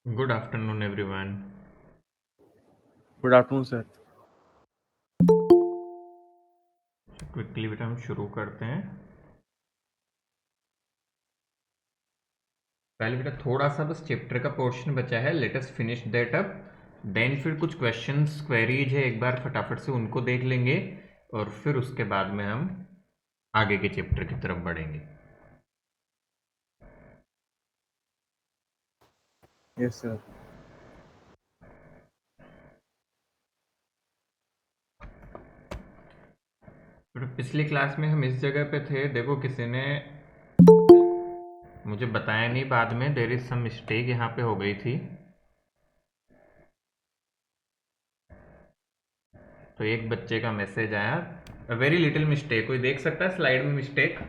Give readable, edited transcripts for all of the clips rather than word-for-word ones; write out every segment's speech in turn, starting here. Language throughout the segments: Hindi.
Good afternoon everyone. Good afternoon sir. Quickly बेटा हम शुरू करते हैं। पहले बेटा थोड़ा सा बस चैप्टर का पोर्शन बचा है, let us finish that up. Then फिर कुछ क्वेश्चंस क्वेरीज है, एक बार फटाफट से उनको देख लेंगे और फिर उसके बाद में हम आगे के चैप्टर की तरफ बढ़ेंगे। Yes sir. पिछली क्लास में हम इस जगह पे थे, देखो किसी ने मुझे बताया नहीं, बाद में देयर इज सम मिस्टेक यहाँ पे हो गई थी। तो एक बच्चे का मैसेज आया, अ वेरी लिटिल मिस्टेक, कोई देख सकता है स्लाइड में मिस्टेक?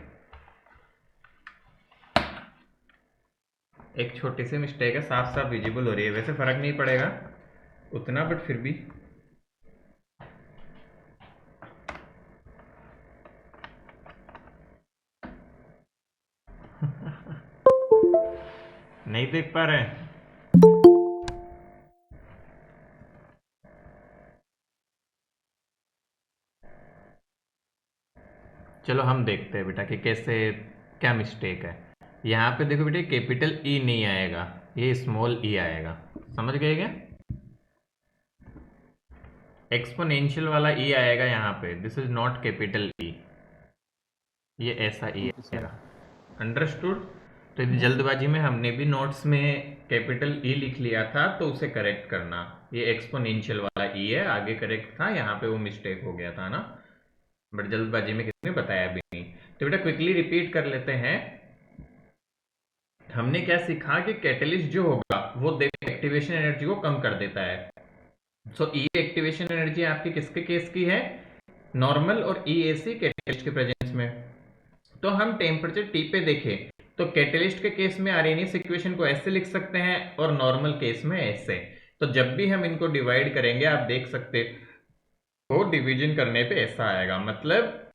एक छोटी सी मिस्टेक है, साफ साफ विजिबल हो रही है, वैसे फर्क नहीं पड़ेगा उतना, बट फिर भी नहीं देख पा रहे हैं। चलो हम देखते हैं बेटा कि कैसे, क्या मिस्टेक है। यहाँ पे देखो बेटा, कैपिटल ई नहीं आएगा, ये स्मॉल ई आएगा, समझ गए क्या? एक्सपोनेंशियल वाला ई आएगा यहाँ पे, this is not capital E, ये ऐसा ई ठीक है सर। आएगा। अंडरस्टूड? तो यदि जल्दबाजी में हमने भी नोट्स में कैपिटल ई लिख लिया था तो उसे करेक्ट करना, ये एक्सपोनेंशियल वाला ई है, आगे करेक्ट था, यहाँ पे वो मिस्टेक हो गया था ना, बट जल्दबाजी में किसी ने बताया भी नहीं। तो बेटा क्विकली रिपीट कर लेते हैं। हमने क्या सीखा कि कैटलिस्ट जो होगा वो देखो एक्टिवेशन एनर्जी को कम कर देता है। सो ई एक्टिवेशन एनर्जी आपकी किसके केस की है? नॉर्मल और ई एसी कैटलिस्ट के प्रेजेंस में। तो हम टेम्परेचर टी पे देखें तो कैटलिस्ट के केस में आर्हेनियस इक्वेशन को ऐसे लिख सकते हैं और नॉर्मल केस में ऐसे। तो जब भी हम इनको डिवाइड करेंगे आप देख सकते हो डिवीजन करने पे ऐसा आएगा, मतलब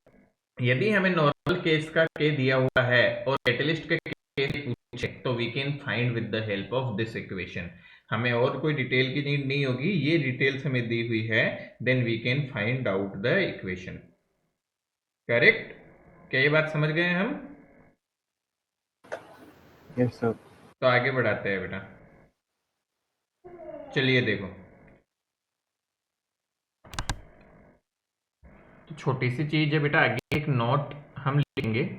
यदि हमें नॉर्मल केस का के दिया हुआ है और कैटलिस्ट के केस पूछे तो we can find with the help of this equation. हमें और कोई डिटेल की नीड नहीं होगी, ये डिटेल्स हमें दी हुई है, then we can find out the equation. Correct? क्या ये बात समझ गए हम? Yes sir. तो आगे बढ़ाते हैं बेटा, चलिए देखो। तो छोटी सी चीज है बेटा, आगे एक नोट हम लिखेंगे।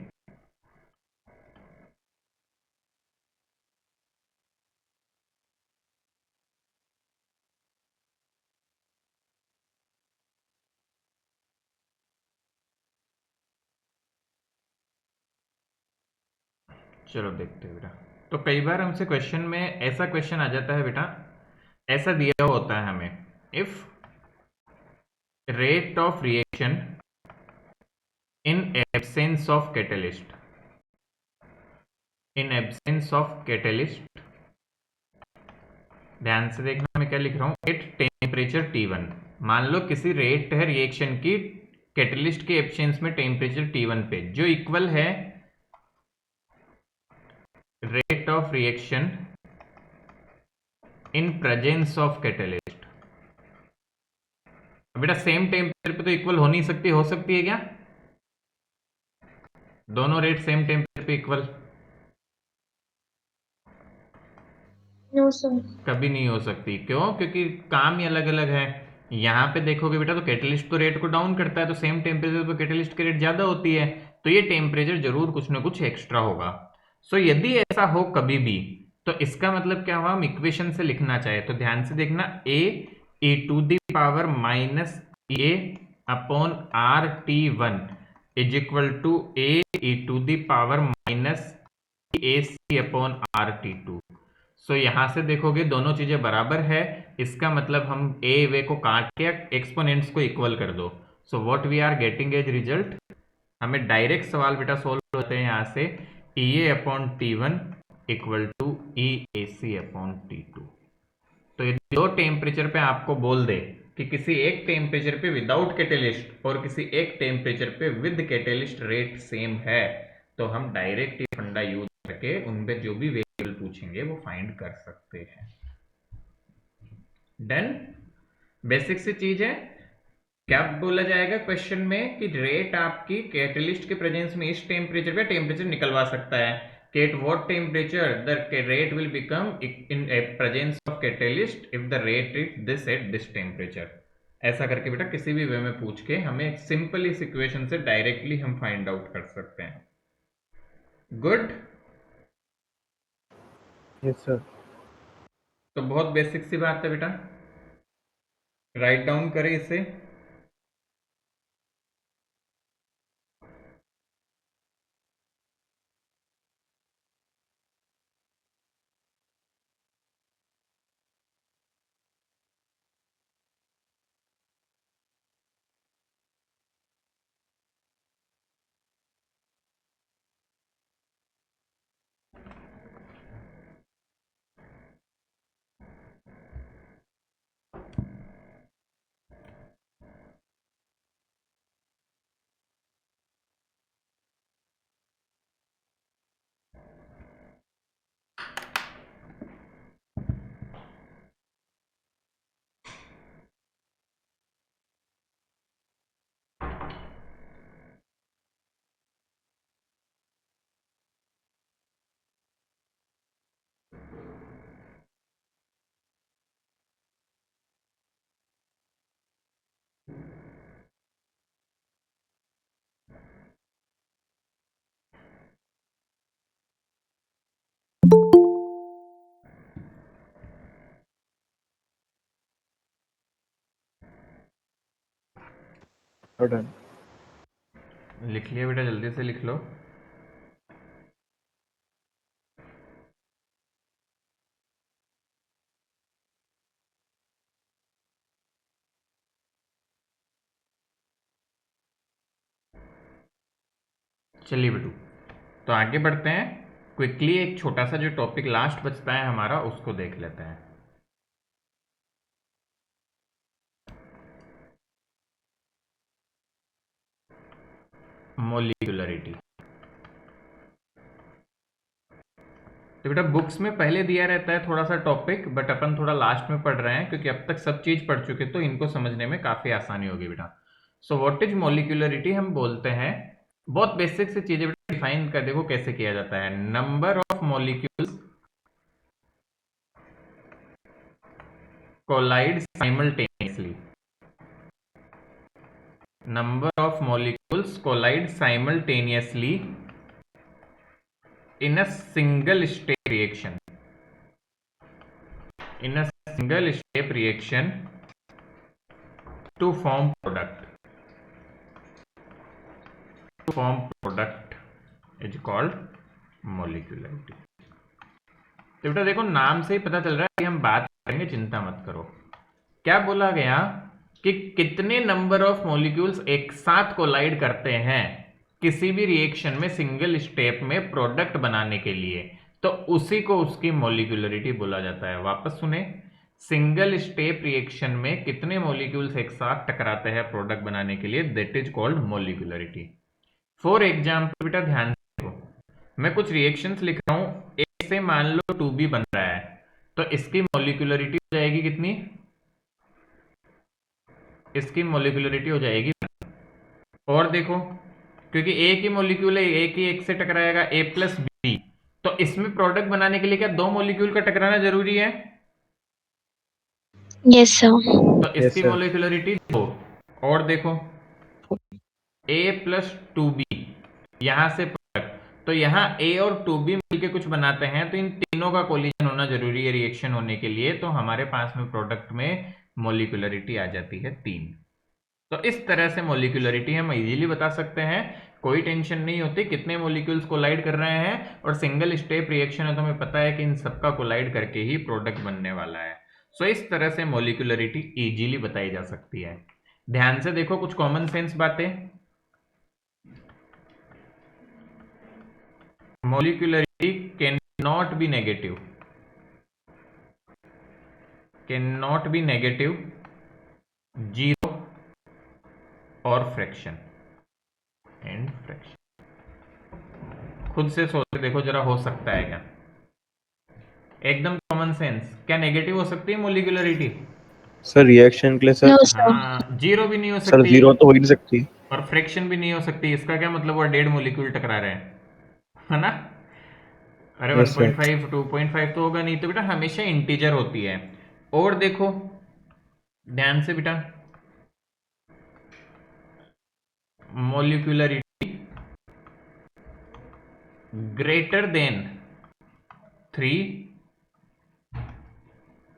चलो देखते हैं बेटा। तो कई बार हमसे क्वेश्चन में ऐसा क्वेश्चन आ जाता है बेटा, ऐसा दिया होता है हमें, if rate of reaction in absence of catalyst, in absence of catalyst, ध्यान से देखना मैं क्या लिख रहा हूं, एट टेम्परेचर T1। मान लो किसी रेट है रिएक्शन की कैटलिस्ट के एब्सेंस में टेम्परेचर T1 पे, जो इक्वल है rate of reaction in presence of catalyst. बेटा सेम टेम्परेचर पे तो इक्वल हो नहीं सकती, हो सकती है क्या दोनों रेट सेम टेम्परेचर पे इक्वल? No sir. कभी नहीं हो सकती। क्यों? क्योंकि काम ही अलग अलग है। यहाँ पे देखोगे बेटा तो कैटलिस्ट तो रेट को डाउन करता है, तो सेम टेम्परेचर पे कैटलिस्ट की रेट ज्यादा होती है, तो ये टेम्परेचर जरूर कुछ ना कुछ एक्स्ट्रा होगा। सो यदि ऐसा हो कभी भी, तो इसका मतलब क्या हुआ, हम इक्वेशन से लिखना चाहे तो ध्यान से देखना, A E to the power minus A upon R T one is equal to A E to the power minus A C upon R T two. So यहां से देखोगे दोनों चीजें बराबर है, इसका मतलब हम ए वे को काट के एक्सपोनेंट्स को इक्वल कर दो। So what we are getting as result, हमें डायरेक्ट सवाल बेटा सोल्व होते हैं यहाँ से, E A upon T one equal to E A C upon T two. तो यदि दो टेम्परेचर पे आपको बोल दे कि किसी एक टेम्परेचर पे विदाउट कैटेलिस्ट और किसी एक टेम्परेचर पे विद कैटेलिस्ट रेट सेम है, तो हम डायरेक्ट ये फंडा यूज करके उन पे जो भी वेरिएबल पूछेंगे वो फाइंड कर सकते हैं। डन। बेसिक सी चीज है। क्या बोला जाएगा क्वेश्चन में कि रेट आपकी कैटलिस्ट के प्रेजेंस में इस टेम्परेचर पे टेम्परेचर निकलवा सकता है कि at what temperature the rate will become in presence of catalyst if the rate is this at this temperature. ऐसा करके बेटा किसी भी वे में पूछ के हमें एक सिंपल इस इक्वेशन से डायरेक्टली हम फाइंड आउट कर सकते हैं। गुड। Yes sir. तो बहुत बेसिक सी बात है बेटा, राइट डाउन करें इसे। डन। लिख लिया बेटा, जल्दी से लिख लो। चलिए बेटू, तो आगे बढ़ते हैं। क्विकली एक छोटा सा जो टॉपिक लास्ट बचता है हमारा उसको देख लेते हैं। मोलिकुलरिटी। तो बेटा बुक्स में पहले दिया रहता है थोड़ा सा टॉपिक, बट अपन थोड़ा लास्ट में पढ़ रहे हैं क्योंकि अब तक सब चीज पढ़ चुके, तो इनको समझने में काफी आसानी होगी बेटा। सो व्हाट इज मोलिकुलरिटी हम बोलते हैं, बहुत बेसिक सी चीजें बेटा डिफाइन कर देखो कैसे किया जाता है। Number of molecules collide simultaneously. Number of molecules collide simultaneously in a single step reaction. In a single step reaction to form product. To form product is called molecularity. तो बेटा देखो नाम से ही पता चल रहा है कि हम बात करेंगे, चिंता मत करो। क्या बोला गया कि कितने नंबर ऑफ मॉलिक्यूल्स एक साथ कोलाइड करते हैं किसी भी रिएक्शन में सिंगल स्टेप में प्रोडक्ट बनाने के लिए, तो उसी को उसकी मॉलिक्यूलरिटी बोला जाता है। वापस सुने, सिंगल स्टेप रिएक्शन में कितने मॉलिक्यूल्स एक साथ टकराते हैं प्रोडक्ट बनाने के लिए, that is called molecularity. For example बेटा ध्यान से देखो, मैं कुछ रिएक्शंस लिख रहा हूं, एक से मान लो 2B बन रहा है, तो इसकी मॉलिक्यूलरिटी हो जाएगी कितनी, इसकी मॉलिक्यूलरिटी हो जाएगी। और देखो क्योंकि एक ही मॉलिक्यूल है, एक ही एक से टकराएगा, A प्लस बी, तो इसमें प्रोडक्ट बनाने के लिए क्या दो मॉलिक्यूल का टकराना जरूरी है? Yes, sir. तो Yes, इसकी sir. मॉलिक्यूलरिटी 2। और देखो A प्लस 2B, यहां से प्रोडक्ट, तो यहाँ A और 2B मिलके कुछ बनाते हैं, तो इन तीनों का कोलिजन होना जरूरी है रिएक्शन होने के लिए, तो हमारे पास में प्रोडक्ट में मॉलिक्यूलरिटी आ जाती है 3। तो इस तरह से मॉलिक्यूलरिटी हम इजीली बता सकते हैं, कोई टेंशन नहीं होती कितने मॉलिक्यूल्स कोलाइड कर रहे हैं, और सिंगल स्टेप रिएक्शन है तो हमें पता है कि इन सबका कोलाइड करके ही प्रोडक्ट बनने वाला है। सो इस तरह से मॉलिक्यूलरिटी इजीली बताई जा सकती है। ध्यान से देखो कुछ कॉमन सेंस बातें। Molecularity can not be negative, can not be negative, zero और फ्रैक्शन एंड फ्रैक्शन। खुद से सोच देखो जरा, हो सकता है क्या? एकदम कॉमन सेंस। क्या नेगेटिव हो सकती है मॉलिक्यूलरिटी? सर रिएक्शन के लिए No, सर sir. हाँ, जीरो भी नहीं हो सर सकती जीरो तो हो ही नहीं सकती। और फ्रैक्शन भी नहीं हो सकती। इसका क्या मतलब, वो 1.5 मॉलिक्यूल टकरा रहे हैं, है ना? अरे यस सर 1.5 2.5 तो होगा नहीं, तो बेटा हमेशा इंटीजर होती है। और देखो ध्यान से बेटा, molecularity greater than 3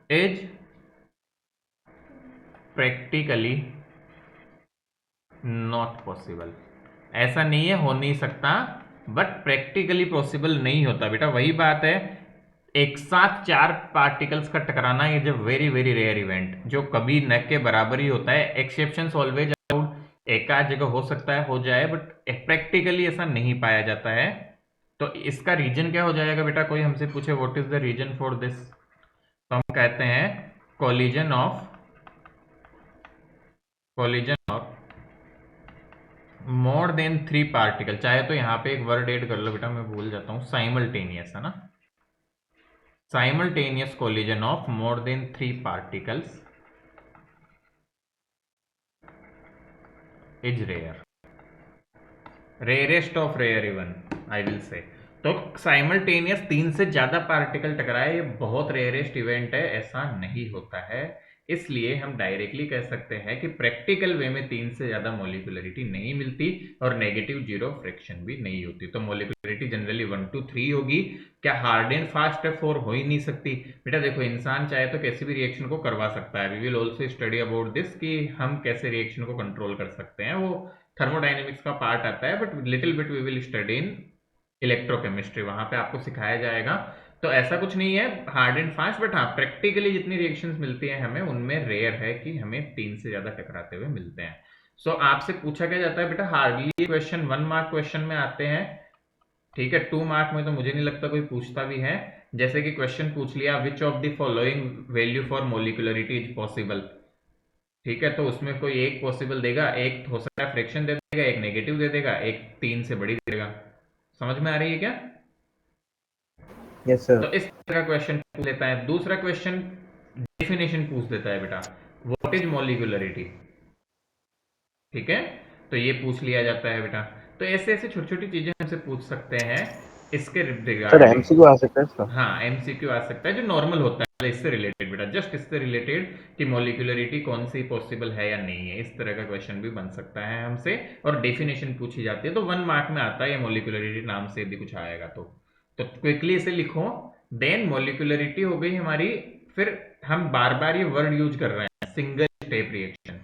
is practically not possible. ऐसा नहीं है, हो नहीं सकता, बट प्रैक्टिकली पॉसिबल नहीं होता बेटा। वही बात है, एक साथ 4 पार्टिकल्स का टकराना, ये जब वेरी वेरी रेयर इवेंट, जो कभी न के बराबर ही होता है। एक्सेप्शंस ऑलवेज अलाउड, एक आध जगह हो सकता है हो जाए, बट प्रैक्टिकली ऐसा नहीं पाया जाता है। तो इसका रीजन क्या हो जाएगा बेटा? कोई हमसे पूछे what is the reason for this, तो हम कहते हैं collision of more than 3 particle. चाहे तो यहाँ पे एक वर्ड ऐड कर लो बेटा, मैं भूल जाता हूँ, साइमल्टेनियस, है ना? Simultaneous collision of more than 3 particles is rare, rarest of rare even, I will say. तो साइमल्टेनियस 3 से ज्यादा पार्टिकल टकराए, ये बहुत रेयरेस्ट इवेंट है, ऐसा नहीं होता है। इसलिए हम डायरेक्टली कह सकते हैं कि प्रैक्टिकल वे में 3 से ज्यादा मोलिकुलरिटी नहीं मिलती और नेगेटिव जीरो फ्रैक्शन भी नहीं होती। तो मोलिकुलरिटी जनरली 1 to 3 होगी। क्या हार्ड एंड फास्ट है 4? हो ही नहीं सकती बेटा। देखो इंसान चाहे तो किसी भी रिएक्शन को करवा सकता है। We will also study about this कि हम कैसे रिएक्शन को कंट्रोल कर सकते हैं, वो थर्मोडाइनमिक्स का पार्ट आता है, but little bit we will study in electrochemistry, वहां पे आपको सिखाया जाएगा। तो ऐसा कुछ नहीं है हार्ड एंड फास्ट, बट हाँ प्रैक्टिकली जितनी रिएक्शंस मिलती हैं हमें, उनमें रेयर है कि हमें 3 से ज्यादा टकराते हुए मिलते हैं। सो आपसे पूछा क्या जाता है बेटा, हार्डली क्वेश्चन 1 मार्क क्वेश्चन में आते हैं, ठीक है। 2 मार्क में तो मुझे नहीं लगता कोई पूछता भी है। जैसे कि क्वेश्चन पूछ लिया which of the following value for molecularity is possible, ठीक है, तो उसमें कोई एक पॉसिबल देगा, एक हो सकता है फ्रैक्शन दे देगा, एक नेगेटिव दे देगा, एक 3 से बड़ी दे देगा। समझ में आ रही है क्या? यस सर तो इस तरह का क्वेश्चन पूछ लेता है। दूसरा क्वेश्चन डेफिनेशन पूछ देता है बेटा, व्हाट इज मॉलिक्यूलरिटी, ठीक है, तो ये पूछ लिया जाता है बेटा। तो ऐसे ऐसे छोटी छोटी चीजें हमसे पूछ सकते हैं इसके सर रिगार्डिंग। एमसीक्यू आ सकता है इसका। हाँ एमसीक्यू आ सकता है, जो नॉर्मल होता है इससे रिलेटेड बेटा, जस्ट इससे रिलेटेड कि मॉलिक्यूलरिटी कौन सी पॉसिबल है या नहीं है, इस तरह का क्वेश्चन भी बन सकता है हमसे। और डेफिनेशन पूछी जाती है, तो 1 मार्क में आता है ये मॉलिक्यूलरिटी नाम से यदि कुछ आएगा तो क्विकली इसे लिखो। देन मॉलिक्यूलरिटी हो गई हमारी। फिर हम बार बार ये वर्ड यूज कर रहे हैं, सिंगल स्टेप रिएक्शन,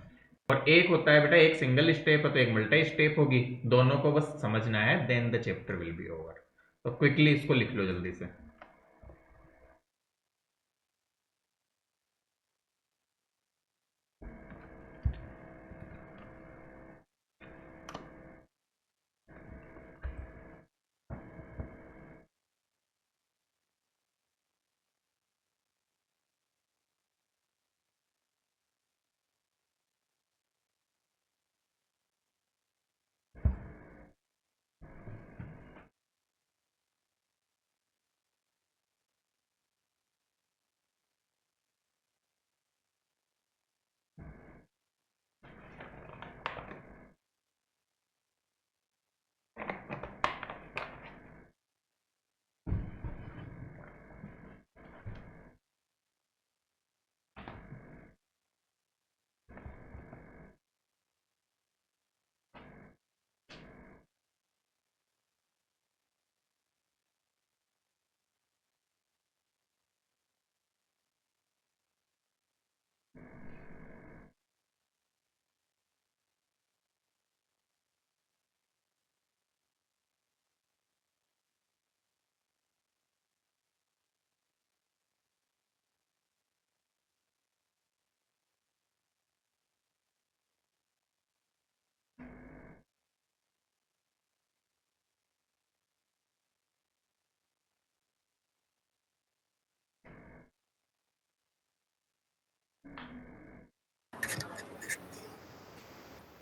और एक होता है बेटा, एक सिंगल स्टेप है तो एक मल्टी स्टेप होगी, दोनों को बस समझना है, then the chapter will be over. तो क्विकली इसको लिख लो जल्दी से।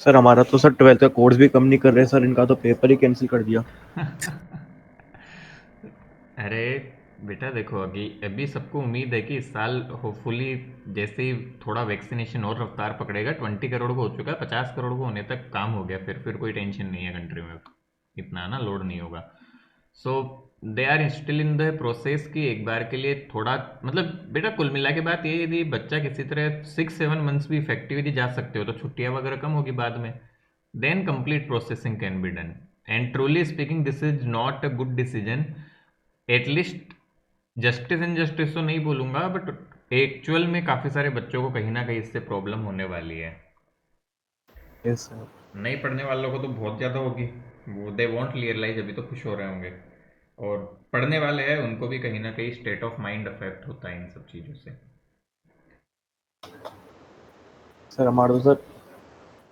सर हमारा तो सर 12th का कोर्स भी कम नहीं कर रहे सर, इनका तो पेपर ही कैंसिल कर दिया। अरे बेटा देखो, अभी अभी सबको उम्मीद है कि इस साल होपफुली जैसे ही थोड़ा वैक्सीनेशन और रफ्तार पकड़ेगा, 20 करोड़ को हो चुका है, 50 करोड़ को होने तक काम हो गया, फिर कोई टेंशन नहीं है कंट्री में, इतना ना लोड नहीं होगा। So they are still in the process कि एक बार के लिए थोड़ा, मतलब बेटा कुल मिला के बात ये, यदि बच्चा किसी तरह 6-7 मंथ्स भी इफेक्टिव यदि जा सकते हो तो छुट्टियां वगैरह कम होगी बाद में, then complete processing can be done. And truly speaking this is not a good decision, at least justice in justice तो नहीं बोलूंगा, बट एक्चुअल में काफी सारे बच्चों को कहीं ना कहीं इससे प्रॉब्लम होने वाली है। Yes sir. नहीं पढ़ने वालों को तो बहुत ज़्यादा होगी, वो दे वॉन्ट रियलाइज, अभी तो खुश हो रहे होंगे, और पढ़ने वाले हैं उनको भी कहीं ना कहीं स्टेट ऑफ माइंड अफेक्ट होता है इन सब चीज़ों से। सर हमारा तो सर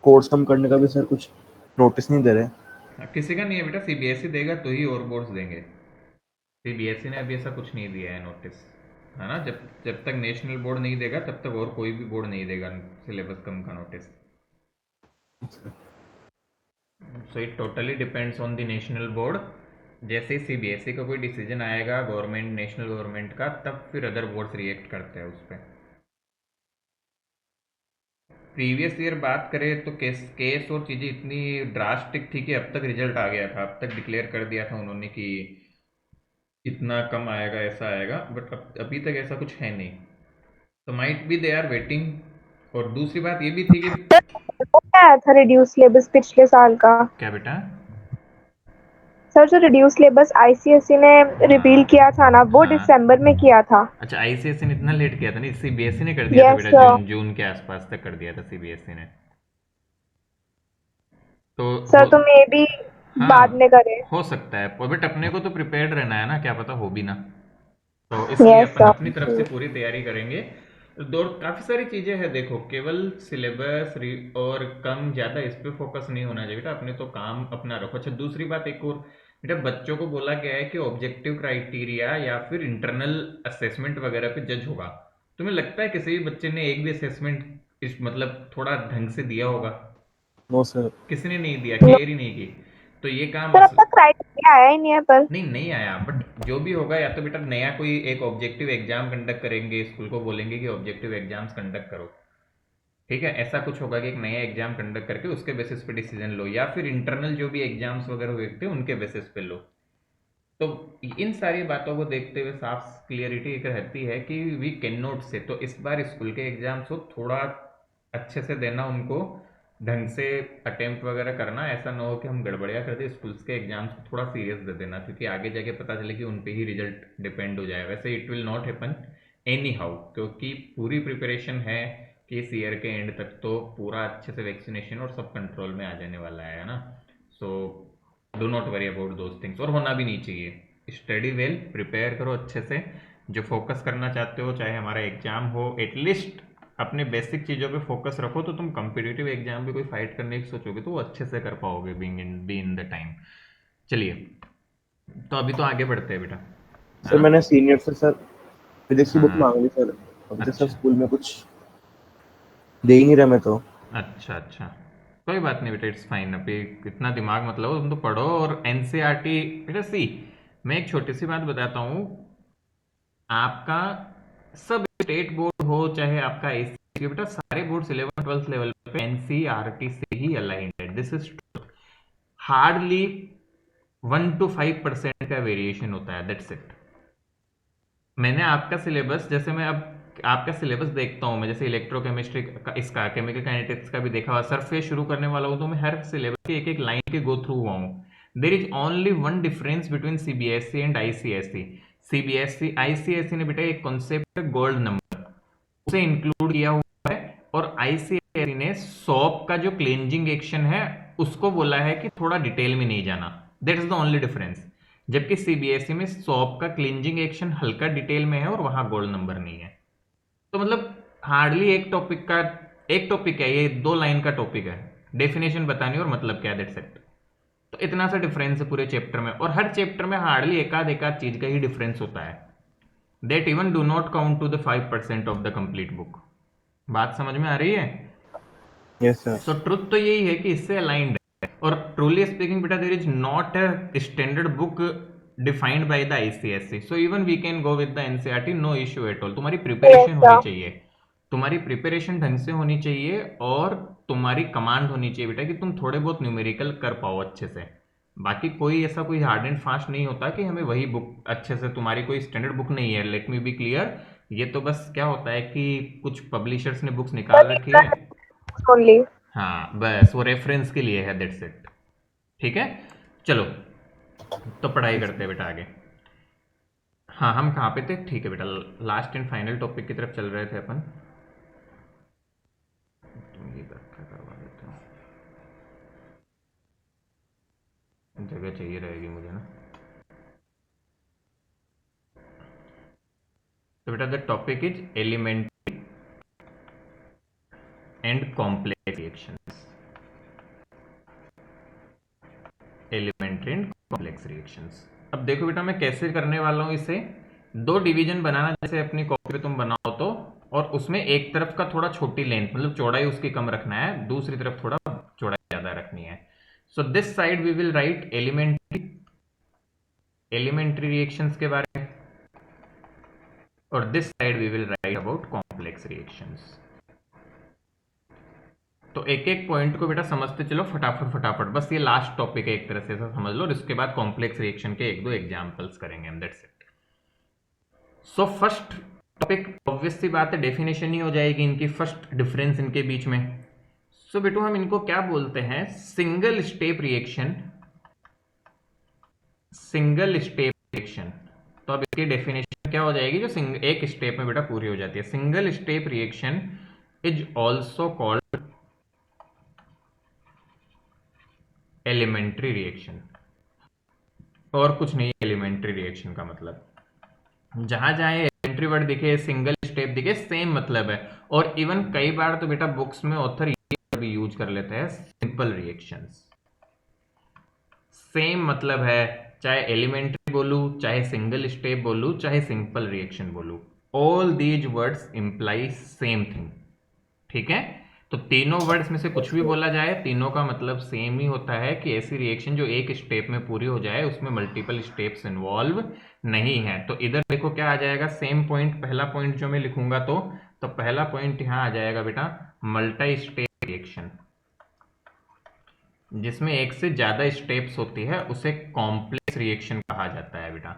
कोर्स कम करने का भी सर कुछ नोटिस नहीं दे रहे। किसी का नहीं है बेटा, सीबीएसई देगा तो ही और बोर्ड्स देंगे। सीबीएसई ने अभी ऐसा कुछ नहीं दिया है नोटिस, है ना। जब जब तक नेशनल बोर्ड नहीं देगा तब तक और कोई भी बोर्ड नहीं देगा सिलेबस कम का notice. So it totally depends on the national board. जैसे ही सीबीएसई का कोई डिसीजन आएगा गवर्नमेंट, नेशनल गवर्नमेंट का, तब फिर अदर बोर्ड्स रिएक्ट करते हैं उस पर। प्रीवियस ईयर बात करें तो केस और चीज़ें इतनी ड्रास्टिक थी कि अब तक रिजल्ट आ गया था, अब तक डिक्लेयर कर दिया था उन्होंने कि इतना कम आएगा, ऐसा आएगा, बट अभी तक ऐसा कुछ है नहीं। तो might be they are waiting. और दूसरी बात ये भी थी कि वो क्या आया था रिड्यूस सिलेबस पिछले साल का? क्या बेटा? सर जो रिड्यूस सिलेबस आईसीएसई ने रिवील हाँ किया था ना, वो हाँ। दिसंबर में किया था। अच्छा, आईसीएसई ने इतना लेट किया था? नहीं, सीबीएसई ने कर दिया था यस बेटा, सर। जून जून के आसपास तक कर दिया था सीबीएसई ने। तो सर हो, तो मे भी बाद हाँ में करे। हो सकता है, बट अपने को तो प्रिपेयर्ड रहना है ना, क्या पता हो भी ना। तो इसलिए यस अपन सर। अपनी तरफ से पूरी तैयारी करेंगे। दो काफ़ी सारी चीज़ें हैं, देखो केवल सिलेबस और कम ज़्यादा इस पे फोकस नहीं होना चाहिए बेटा, अपने तो काम अपना रखो। अच्छा, दूसरी बात एक और बेटा, बच्चों को बोला गया है कि ऑब्जेक्टिव क्राइटेरिया या फिर इंटरनल असेसमेंट वगैरह पे जज होगा। तुम्हें लगता है किसी भी बच्चे ने एक भी असेसमेंट इस मतलब थोड़ा ढंग से दिया होगा? No sir. किसी ने नहीं दिया, नो केयर ही नहीं की। तो ये काम सर, अब तक क्राइटेरिया आया ही नहीं है पर। नहीं नहीं आया, बट जो भी होगा, या तो बेटा नया कोई एक ऑब्जेक्टिव एग्जाम कंडक्ट करेंगे, स्कूल को बोलेंगे कि ऑब्जेक्टिव एग्जाम्स कंडक्ट करो, ठीक है, ऐसा कुछ होगा कि एक नया एग्जाम कंडक्ट करके उसके बेसिस पे डिसीजन लो, या फिर इंटरनल जो भी एग्जाम्स वगैरह हुए थे उनके बेसिस पे लो। तो इन सारी बातों को देखते हुए साफ क्लियरिटी एक रहती है कि वी कैन नॉट से, तो इस बार स्कूल के एग्जाम्स को थोड़ा अच्छे से देना, उनको ढंग से अटेम्प्ट वगैरह करना, ऐसा ना हो कि हम गड़बड़िया कर दे स्कूल्स के एग्जाम्स को, थोड़ा सीरियस दे देना, क्योंकि आगे जाके पता चले कि उन पे ही रिजल्ट डिपेंड हो जाए। वैसे it will not happen any how, क्योंकि पूरी प्रिपरेशन है कि इस ईयर के एंड तक तो पूरा अच्छे से वैक्सीनेशन और सब कंट्रोल में आ जाने वाला है ना। So do not worry about those things, और होना भी नहीं चाहिए। स्टडी वेल, प्रिपेयर करो अच्छे से, जो फोकस करना चाहते हो, चाहे हमारा एग्जाम हो, एटलीस्ट अपने बेसिक चीज़ों पे फोकस रखो, तो तुम कम्पिटिटिव एग्जाम भी कोई फाइट करने की सोचोगे तो वो अच्छे से कर पाओगे, बी इन द टाइम। चलिए, तो अभी तो आगे बढ़ते हैं बेटा, है सर ना। मैंने सीनियर से सर फिजिक्स की बुक हाँ। मांग ली सर। अभी तक सर अच्छा स्कूल में कुछ दे ही नहीं रहा मैं तो। अच्छा अच्छा, कोई बात नहीं बेटा, इट्स फाइन, अभी इतना दिमाग मत लगाओ, तुम तो पढ़ो। और एनसीईआरटी बेटा, सी मैं एक छोटी सी बात बताता हूँ, आपका सब स्टेट बोर्ड हो चाहे आपका आईसीएसई, बेटा सारे बोर्ड 11th-12th लेवल पे एनसीईआरटी से ही अलाइंड है, दिस इज हार्डली 1 to 5% का वेरिएशन होता है, दैट्स इट। मैंने आपका सिलेबस, जैसे मैं अब आपका सिलेबस देखता हूँ मैं, जैसे इलेक्ट्रोकेमिस्ट्री का, इसका केमिकल काइनेटिक्स का भी देखा हुआ, सरफेस शुरू करने वाला हूँ, तो मैं हर सिलेबस की एक एक लाइन के गो थ्रू हुआ हूँ। There is only one difference between CBSE and ICSE. CBSE ICSE ने बेटा एक कॉन्सेप्ट गोल्ड नंबर, उसे इंक्लूड किया हुआ है, और आईसीएसई ने सॉप का जो क्लेंजिंग एक्शन है उसको बोला है कि थोड़ा डिटेल में नहीं जाना, that is the only difference. जबकि सीबीएसई में सॉप का क्लिंजिंग एक्शन हल्का डिटेल में है और वहां गोल्ड नंबर नहीं है। तो मतलब हार्डली एक टॉपिक है ये, 2 लाइन का टॉपिक है, डेफिनेशन बतानी और मतलब क्या, दैट्स इट। तो इतना सा डिफरेंस है पूरे चैप्टर में, और हर चैप्टर में हार्डली एकाध चीज का ही डिफरेंस होता है, that even do not count to the 5% of the complete book. बात समझ में आ रही है? Yes sir. सो ट्रुथ तो यही है कि इससे अलाइंड है। और ट्रूली स्पीकिंग बेटा, there is not a standard book defined by the ICSE, so even we can go with the NCERT, no issue at all. तुम्हारी प्रिपरेशन Yes, होनी sir. चाहिए, तुम्हारी प्रिपरेशन ढंग से होनी चाहिए, और तुम्हारी कमांड होनी चाहिए बेटा कि तुम थोड़े बहुत न्यूमेरिकल कर पाओ अच्छे से। बाकी कोई ऐसा कोई हार्ड एंड फास्ट नहीं होता कि हमें वही बुक अच्छे से, तुम्हारी कोई स्टैंडर्ड बुक नहीं है, लेट मी बी क्लियर। ये तो बस क्या होता है कि कुछ पब्लिशर्स ने बुक्स निकाल Sir, रखी these है, are books only. हाँ बस वो रेफरेंस के लिए है, दैट्स इट। ठीक है, चलो तो पढ़ाई करते हैं बेटा आगे। हाँ हम कहाँ पे थे, ठीक है बेटा, लास्ट एंड फाइनल टॉपिक की तरफ चल रहे थे अपन। तुम ये इकट्ठा करवा देते हो, जगह चाहिए रहेगी मुझे ना। तो बेटा the topic is elementary and complex reactions, elementary and complex reactions. अब देखो बेटा मैं कैसे करने वाला हूँ इसे, दो डिवीजन बनाना, जैसे अपनी कॉपी पे तुम बनाओ तो, और उसमें एक तरफ का थोड़ा छोटी लेंथ, मतलब चौड़ाई उसकी कम रखना है, दूसरी तरफ थोड़ा चौड़ाई ज्यादा रखनी है। So this side we will write elementary reactions के बारे में, और this side we will write about complex reactions. तो एक एक पॉइंट को बेटा समझते चलो फटाफट फटाफट, बस ये लास्ट टॉपिक है एक तरह से ऐसा समझ लो, और इसके बाद कॉम्प्लेक्स रिएक्शन के एक दो एग्जांपल्स करेंगे हम, that's it. So first topic obvious सी बात है, डेफिनेशन ही हो जाएगी इनकी, फर्स्ट डिफरेंस इनके बीच में। सो बेटो हम इनको क्या बोलते हैं, single step reaction, single step reaction. तो अब इसकी डेफिनेशन क्या हो जाएगी, जो एक स्टेप में बेटा पूरी हो जाती है। Single step reaction is also called elementary reaction, और कुछ नहीं एलिमेंट्री रिएक्शन का मतलब, जहां जहां एलिमेंट्री वर्ड दिखे, सिंगल स्टेप दिखे, सेम मतलब है। और इवन कई बार तो बेटा बुक्स में ऑथर ये भी यूज कर लेते हैं, सिंपल रिएक्शंस, सेम मतलब है, चाहे एलिमेंट्री बोलूं, चाहे सिंगल स्टेप बोलूं, चाहे सिंपल रिएक्शन बोलूं, all these words imply same thing. ठीक है, तो तीनों वर्ड्स में से कुछ भी बोला जाए, तीनों का मतलब सेम ही होता है कि ऐसी रिएक्शन जो एक स्टेप में पूरी हो जाए, उसमें मल्टीपल स्टेप्स इन्वॉल्व नहीं है। तो इधर देखो क्या आ जाएगा, सेम पॉइंट, पहला पॉइंट जो मैं लिखूंगा तो पहला पॉइंट यहां आ जाएगा बेटा मल्टी स्टेप रिएक्शन, जिसमें एक से ज्यादा स्टेप्स होती है, उसे कॉम्प्लेक्स रिएक्शन कहा जाता है बेटा।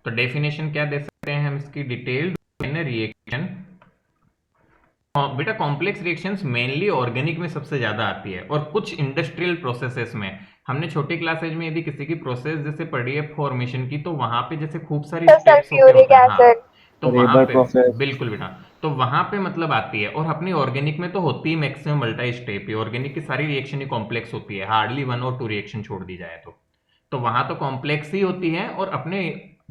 तो डेफिनेशन क्या दे सकते हैं हम इसकी, डिटेल्ड रिएक्शन, बेटा कॉम्प्लेक्स रिएक्शंस मेनली ऑर्गेनिक में सबसे ज्यादा आती है, और कुछ इंडस्ट्रियल प्रोसेसेस में। हमने छोटी क्लासेज में यदि किसी की प्रोसेस जैसे पढ़ी है फॉर्मेशन की, तो वहां पे जैसे खूब सारी स्टेप्स होते Sulfuric हैं, हाँ acid. तो वहां रेबर पे प्रोसेस। बिल्कुल बेटा, तो वहां पे मतलब आती है। और अपनी ऑर्गेनिक में तो होती ही मैक्सिमम मल्टी स्टेप ही, ऑर्गेनिक की सारी रिएक्शन ही कॉम्प्लेक्स होती है, हार्डली 1 और 2 रिएक्शन छोड़ दी जाए तो वहां तो कॉम्प्लेक्स ही होती है। और अपने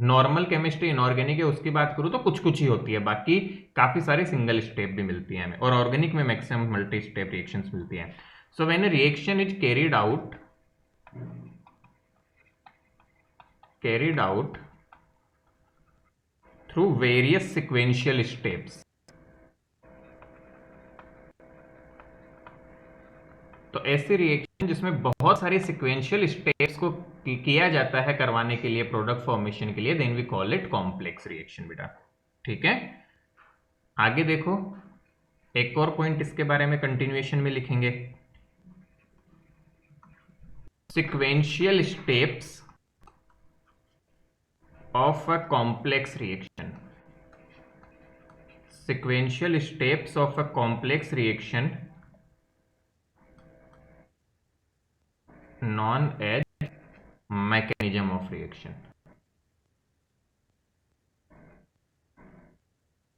नॉर्मल केमिस्ट्री इनऑर्गेनिक है उसकी बात करूँ तो कुछ कुछ ही होती है, बाकी काफी सारी सिंगल स्टेप भी मिलती है हमें, और ऑर्गेनिक में मैक्सिमम मल्टी स्टेप रिएक्शंस मिलती हैं। So when a reaction is carried out through various sequential steps, तो ऐसी रिएक्शन जिसमें बहुत सारी सिक्वेंशियल स्टेप्स को किया जाता है करवाने के लिए, प्रोडक्ट फॉर्मेशन के लिए, then we call it complex reaction बेटा। ठीक है, आगे देखो एक और पॉइंट इसके बारे में कंटिन्यूएशन में लिखेंगे, sequential steps of a complex reaction, sequential steps of a complex reaction known as mechanism of reaction।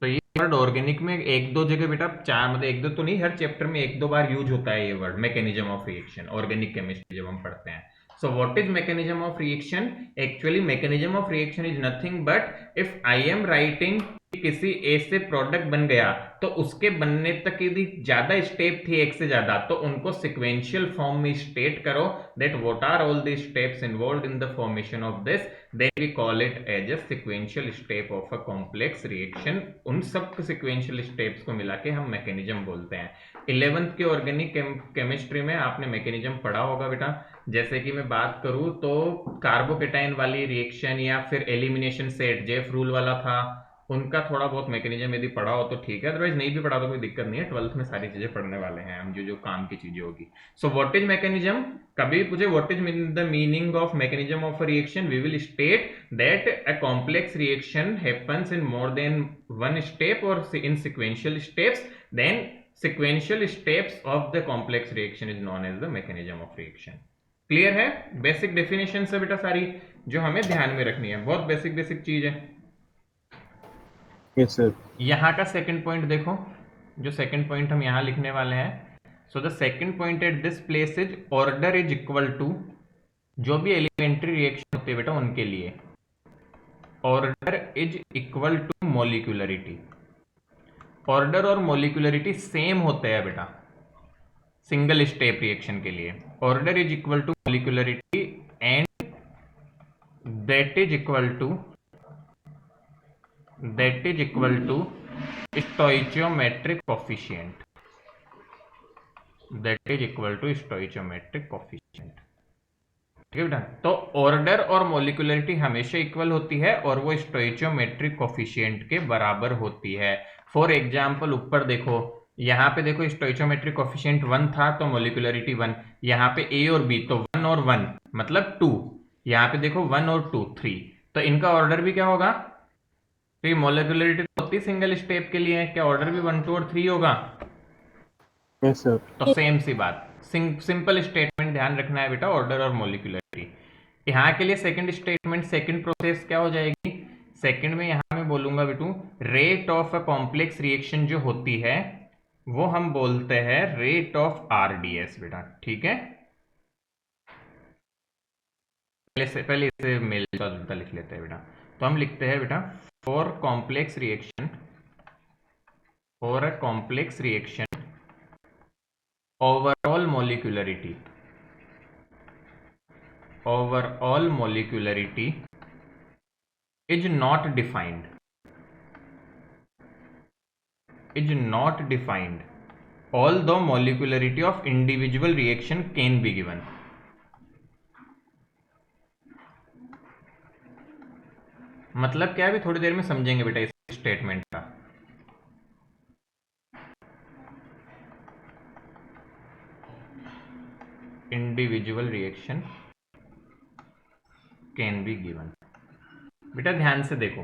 तो ये वर्ड ऑर्गेनिक में एक दो जगह बेटा, चार मतलब एक दो तो नहीं, हर चैप्टर में एक दो बार यूज होता है ये word, mechanism of reaction, organic chemistry जब हम पढ़ते हैं। So what is mechanism of reaction, actually mechanism of reaction is nothing but if I am writing किसी ए से प्रोडक्ट बन गया, तो उसके बनने तक यदि ज्यादा स्टेप थी, एक से ज्यादा, तो उनको सिक्वेंशियल फॉर्म में स्टेट करो that what are all the steps involved in the formation of this, then we call it as a sequential step of a complex reaction. उन सब सिक्वेंशियल स्टेप्स को मिला के हम मैकेनिज्म बोलते हैं। 11th के ऑर्गेनिक केमिस्ट्री में आपने मैकेनिज्म पढ़ा होगा बेटा, जैसे कि मैं बात करूं तो कार्बोकेटाइन वाली रिएक्शन या फिर एलिमिनेशन सेट जेफ रूल वाला था, उनका थोड़ा बहुत मैकेनिज्म यदि पढ़ा हो तो ठीक है, अदरवाइज नहीं भी पढ़ा तो कोई दिक्कत नहीं है, 12th में सारी चीजें पढ़ने वाले हैं हम, जो जो काम की चीजें होगी। सो व्हाट इज मैकेनिज्म, कभी पूछे what is the meaning of mechanism of a reaction, we will state that a complex reaction happens in more than one step और in sequential steps, then sequential steps of the complex reaction is known as the mechanism of reaction। Clear है? बेसिक डेफिनेशन है बेटा सारी, जो हमें ध्यान में रखनी है, बहुत बेसिक बेसिक चीज है। Yes sir. यहाँ का सेकंड पॉइंट देखो, जो सेकंड पॉइंट हम यहाँ लिखने वाले हैं, so the second point at this place is order is equal to, जो भी एलिमेंट्री रिएक्शन होती है बेटा उनके लिए order is equal to molecularity. Order और मोलिकुलरिटी सेम होते हैं बेटा सिंगल स्टेप रिएक्शन के लिए। Order is equal to molecularity and that is equal to stoichiometric coefficient, that is equal to stoichiometric coefficient. ठीक है बेटा, तो ऑर्डर और मोलिकुलरिटी हमेशा इक्वल होती है और वो स्टोइचियोमेट्रिक कोफिशिएंट के बराबर होती है। फॉर एग्जाम्पल ऊपर देखो, यहाँ पे देखो स्टोइचियोमेट्रिक कोफिशिएंट 1 था तो मोलिकुलरिटी 1, यहाँ पे ए और बी तो 1 और 1 मतलब 2, यहाँ पे देखो 1 और 2 3, तो इनका ऑर्डर भी क्या होगा, तो ये मोलिकुलरिटी तो होती सिंगल स्टेप के लिए, क्या ऑर्डर भी 1 2 और 3 होगा? Yes sir. तो सेम सी बात, सिंपल स्टेटमेंट ध्यान रखना है बेटा, ऑर्डर और मोलिकुलरिटी। यहाँ के लिए सेकंड स्टेटमेंट, सेकंड प्रोसेस क्या हो जाएगी, सेकंड में यहाँ मैं बोलूंगा बेटू rate of a complex reaction जो होती है वो हम बोलते हैं रेट ऑफ आरडीएस बेटा। ठीक है, पहले इसे मिलता जुलता लिख लेते हैं बेटा, तो हम लिखते हैं बेटा for complex reaction, for a complex reaction overall molecularity is not defined, although molecularity of individual reaction can be given। मतलब क्या है, अभी थोड़ी देर में समझेंगे बेटा इस स्टेटमेंट का। Individual reaction can be given. बेटा ध्यान से देखो,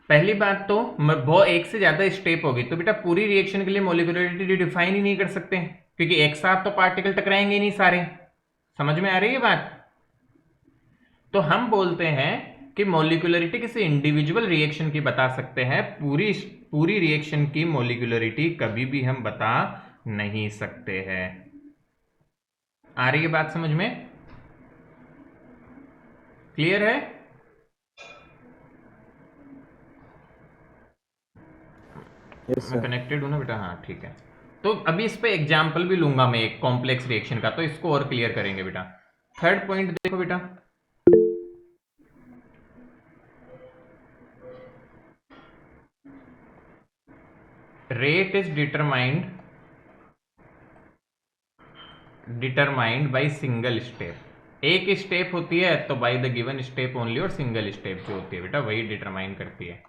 पहली बात तो वो एक से ज्यादा स्टेप होगी तो बेटा पूरी रिएक्शन के लिए मोलिकुलरिटी डिफाइन ही नहीं कर सकते, क्योंकि एक साथ तो पार्टिकल टकराएंगे ही नहीं सारे। समझ में आ रही है बात? तो हम बोलते हैं कि मोलिकुलरिटी किसी इंडिविजुअल रिएक्शन की बता सकते हैं, पूरी रिएक्शन की मोलिकुलरिटी कभी भी हम बता नहीं सकते हैं। आ रही है बात समझ में? क्लियर है? यस मैं सर। कनेक्टेड हूं ना बेटा? हाँ ठीक है। तो अभी इस पे एग्जाम्पल भी लूंगा मैं एक कॉम्प्लेक्स रिएक्शन का, तो इसको और क्लियर करेंगे बेटा। थर्ड पॉइंट देखो बेटा, rate is determined by single step. एक स्टेप होती है तो by the given step only, और सिंगल स्टेप जो होती है बेटा वही डिटरमाइन करती है।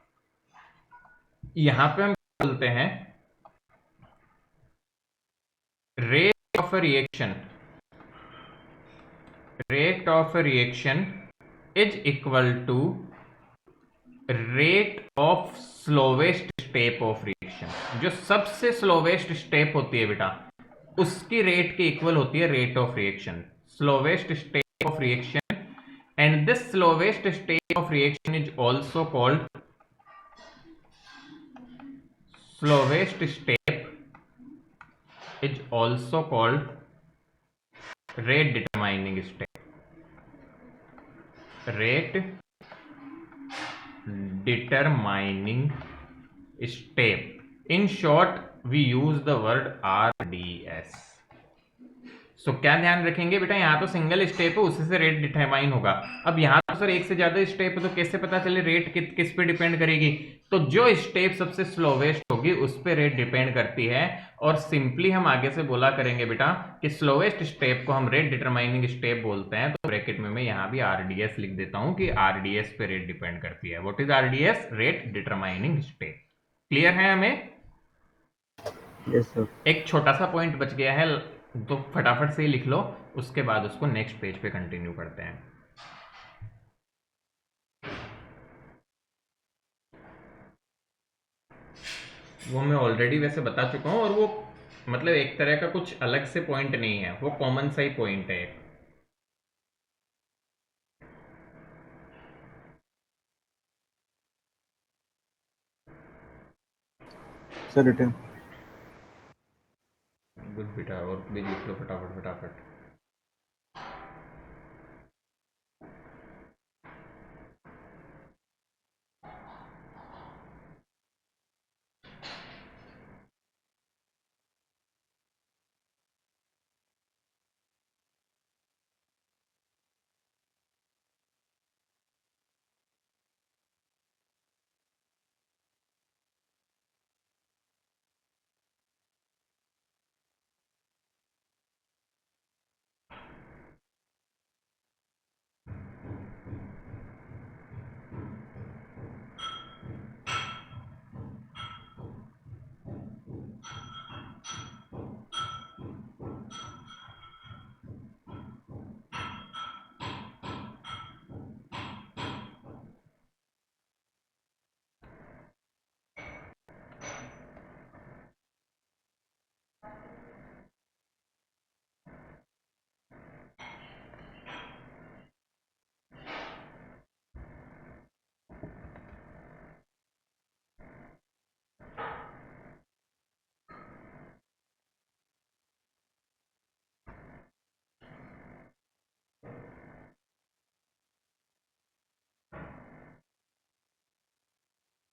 यहां पे हम बोलते हैं rate of a reaction is equal to rate of slowest step of reaction. जो सबसे स्लोवेस्ट स्टेप होती है बेटा उसकी रेट के इक्वल होती है rate of reaction, slowest step of reaction, and this slowest step of reaction is also called slowest step is also called rate determining step, rate determining step। In short we use the word RDS। सो क्या ध्यान रखेंगे बेटा, यहाँ तो सिंगल स्टेप है, उसी से रेट डिटरमाइन होगा। अब यहाँ तो सर एक से ज्यादा स्टेप है, तो कैसे पता चले रेट किस पे डिपेंड करेगी? तो जो स्टेप सबसे स्लोवेस्ट होगी उस पे रेट डिपेंड करती है। और सिंपली हम आगे से बोला करेंगे बेटा कि स्लोवेस्ट स्टेप को हम रेट डिटरमाइनिंग स्टेप बोलते हैं। तो ब्रैकेट में मैं यहाँ भी आरडीएस लिख देता हूँ कि आरडीएस पे रेट डिपेंड करती है। What is RDS? Rate determining step. Clear है हमें? Yes sir. एक छोटा सा पॉइंट बच गया है, तो फटाफट से ही लिख लो, उसके बाद उसको नेक्स्ट पेज पे कंटिन्यू करते हैं। वो मैं ऑलरेडी वैसे बता चुका हूँ, और वो मतलब एक तरह का कुछ अलग से पॉइंट नहीं है, वो कॉमन सा ही पॉइंट है। Sir return. गुड बेटा, और भी लिख लो फटाफट फटाफट।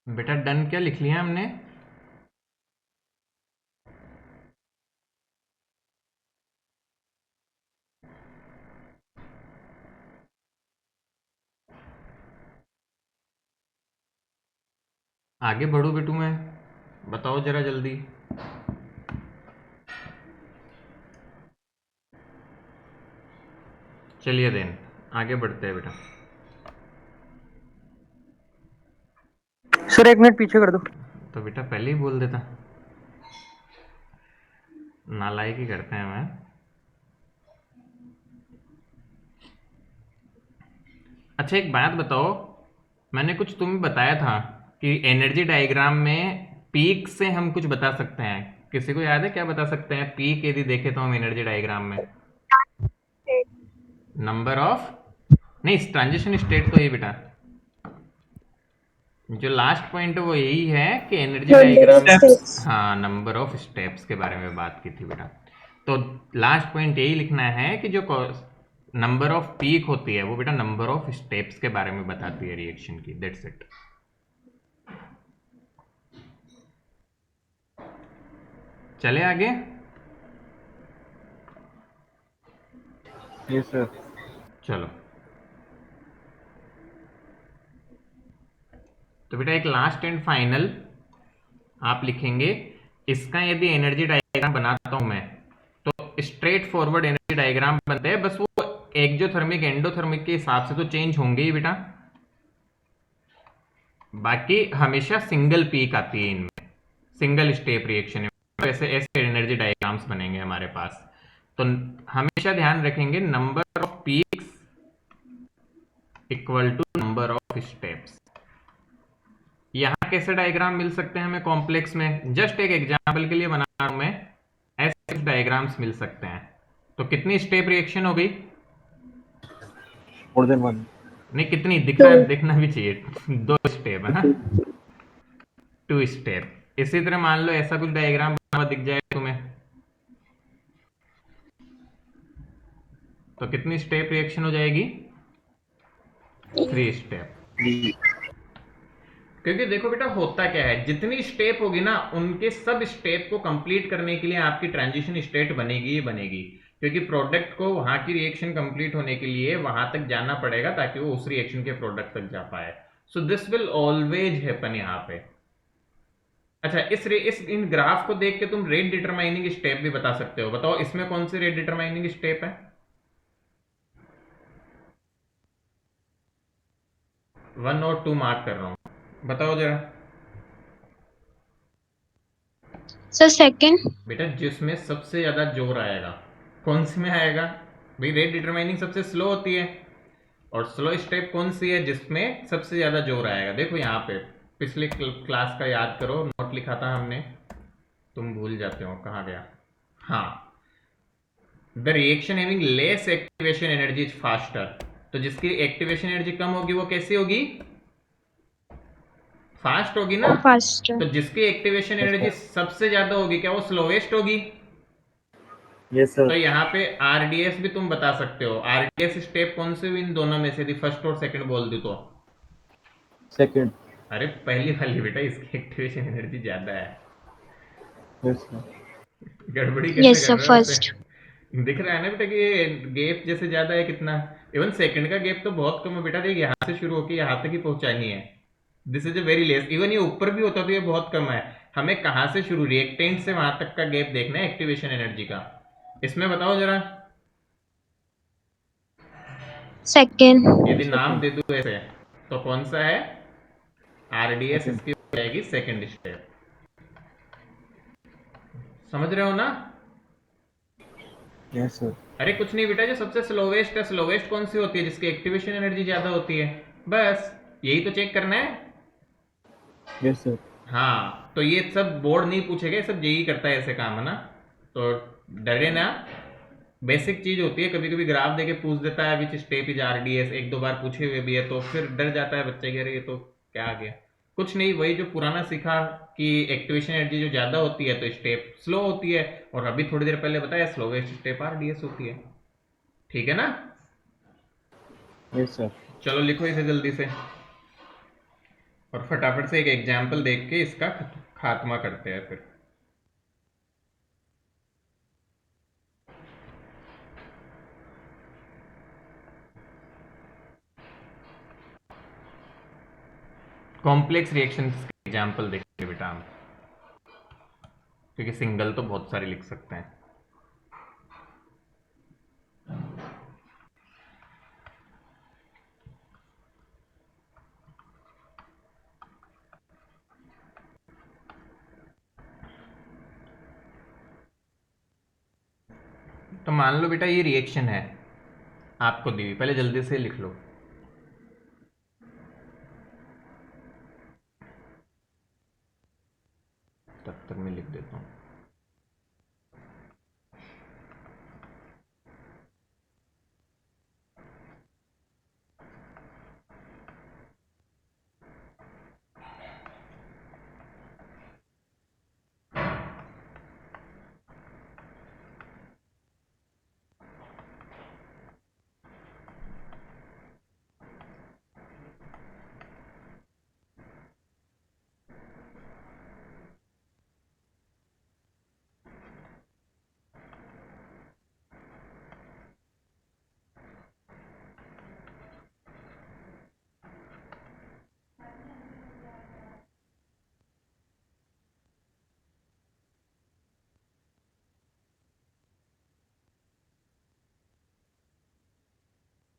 बेटा डन क्या लिख लिया हमने? आगे बढ़ू बेटू मैं, बताओ जरा जल्दी। चलिए देन आगे बढ़ते हैं बेटा। सर 1 मिनट पीछे कर दो। तो बेटा पहले ही बोल देता, नालायकी करते हैं मैं। अच्छा एक बात बताओ, मैंने कुछ तुम्हें बताया था कि एनर्जी डायग्राम में पीक से हम कुछ बता सकते हैं। किसी को याद है क्या बता सकते हैं पीक यदि देखे तो हम एनर्जी डायग्राम में? नंबर ऑफ, नहीं ट्रांजिशन स्टेट तो ये बेटा, जो लास्ट पॉइंट है वो यही है कि एनर्जी डायग्राम, हाँ नंबर ऑफ स्टेप्स के बारे में बात की थी बेटा। तो लास्ट पॉइंट यही लिखना है कि जो नंबर ऑफ पीक होती है वो बेटा नंबर ऑफ स्टेप्स के बारे में बताती है रिएक्शन की। That's it. चले आगे। Yes sir. चलो तो बेटा एक लास्ट एंड फाइनल आप लिखेंगे, इसका यदि एनर्जी डायग्राम बनाता हूं मैं तो स्ट्रेट फॉरवर्ड एनर्जी डायग्राम बनते हैं, बस वो एक्जोथर्मिक एंडोथर्मिक के हिसाब से तो चेंज होंगे ही बेटा, बाकी हमेशा सिंगल पीक आती है इनमें, सिंगल स्टेप रिएक्शन है, वैसे ऐसे एनर्जी डायग्राम्स बनेंगे हमारे पास। तो हमेशा ध्यान रखेंगे number of peaks equal to number of steps. यहां कैसे डायग्राम मिल सकते हैं हमें कॉम्प्लेक्स में? जस्ट एक एग्जांपल के लिए बना रहा हूं मैं, ऐसे डायग्राम्स मिल सकते हैं। तो कितनी स्टेप रिएक्शन हो गई? More than 1। नहीं कितनी दिख रहा है, देखना भी चाहिए। 2 स्टेप है ना, 2 स्टेप। इसी तरह मान लो ऐसा कुछ डायग्राम बना हुआ दिख जाए तुम्हें, तो कितनी स्टेप रिएक्शन हो जाएगी? 3 स्टेप। क्योंकि देखो बेटा होता क्या है, जितनी स्टेप होगी ना उनके सब स्टेप को कंप्लीट करने के लिए आपकी ट्रांजिशन स्टेट बनेगी ही बनेगी, क्योंकि प्रोडक्ट को वहां की रिएक्शन कंप्लीट होने के लिए वहां तक जाना पड़ेगा ताकि वो उस रिएक्शन के प्रोडक्ट तक जा पाए। So this will always happen यहाँ पे। अच्छा, इस इन ग्राफ को देख के तुम रेट डिटरमाइनिंग स्टेप भी बता सकते हो। बताओ इसमें कौन सी रेट डिटरमाइनिंग स्टेप है? 1 और 2 मार्क कर रहा हूं, बताओ जरा। Sir second. बेटा जिसमें सबसे ज्यादा जोर आएगा, कौन सी में आएगा भाई? रेट डिटरमाइनिंग सबसे स्लो होती है, और स्लो स्टेप कौन सी है? जिसमें सबसे ज्यादा जोर आएगा। देखो यहाँ पे पिछले क्लास का याद करो, नोट लिखा था हमने, तुम भूल जाते हो कहाँ गया। हाँ, the reaction having less activation energy is faster. तो जिसकी एक्टिवेशन एनर्जी कम होगी वो कैसी होगी? फास्ट होगी ना। फास्ट। तो जिसकी एक्टिवेशन एनर्जी सबसे ज्यादा होगी, क्या वो स्लोवेस्ट होगी? Yes sir. तो यहाँ पे आरडीएस भी तुम बता सकते हो। आरडीएस स्टेप कौन से इन दोनों में से यदि फर्स्ट और सेकंड बोल दी तो? सेकंड। अरे पहली वाली बेटा, इसकी एक्टिवेशन एनर्जी ज्यादा है। Yes sir. गड़बड़ी कैसे यस कर सर, रहे हो फर्स्ट। ऐसे? दिख रहा है ना बेटा कि ये गैप जैसे ज्यादा है कितना। इवन सेकंड का गैप तो बहुत कम है बेटा, देख यहाँ से शुरू होकर यहाँ तक ही पहुंचानी है। This is a very less. Even ये ऊपर भी होता तो ये बहुत कम है। हमें कहाँ से शुरू, रिएक्टेंट से वहां तक का गैप देखना है एक्टिवेशन एनर्जी का। इसमें बताओ जरा, सेकंड। यदि नाम दे दूं ऐसे तो कौन सा है? आरडीएस इसकी हो जाएगी सेकंड स्टेप। समझ रहे हो ना? Yes sir. अरे कुछ नहीं बेटा, जो सबसे स्लोवेस्ट है, स्लोवेस्ट कौन सी होती है? जिसकी एक्टिवेशन एनर्जी ज्यादा होती है, बस यही तो चेक करना है। Yes sir. हाँ, तो ये सब बोर्ड नहीं पूछेगा, सब यही करता है ऐसे काम, है ना? तो डरे ना, बेसिक चीज होती है। कभी कभी ग्राफ देके पूछ देता है विच स्टेप इज आरडीएस, एक दो बार पूछे हुए भी है, तो फिर डर जाता है बच्चे, कह रहे ये तो क्या आ गया। कुछ नहीं, वही जो पुराना सीखा कि एक्टिवेशन एनर्जी जो ज्यादा होती है तो स्टेप स्लो होती है, और अभी थोड़ी देर पहले बताया स्लोवेस्ट स्टेप आरडीएस होती है। ठीक है ना? Yes sir. चलो लिखो इसे जल्दी से, और फटाफट से एक एग्जाम्पल देख के इसका खात्मा करते हैं फिर। कॉम्प्लेक्स रिएक्शन के एग्जाम्पल देखते बेटा हम, क्योंकि सिंगल तो बहुत सारे लिख सकते हैं। तो मान लो बेटा ये रिएक्शन है आपको दी हुई, पहले जल्दी से लिख लो। तब तक मैं लिख देता हूँ।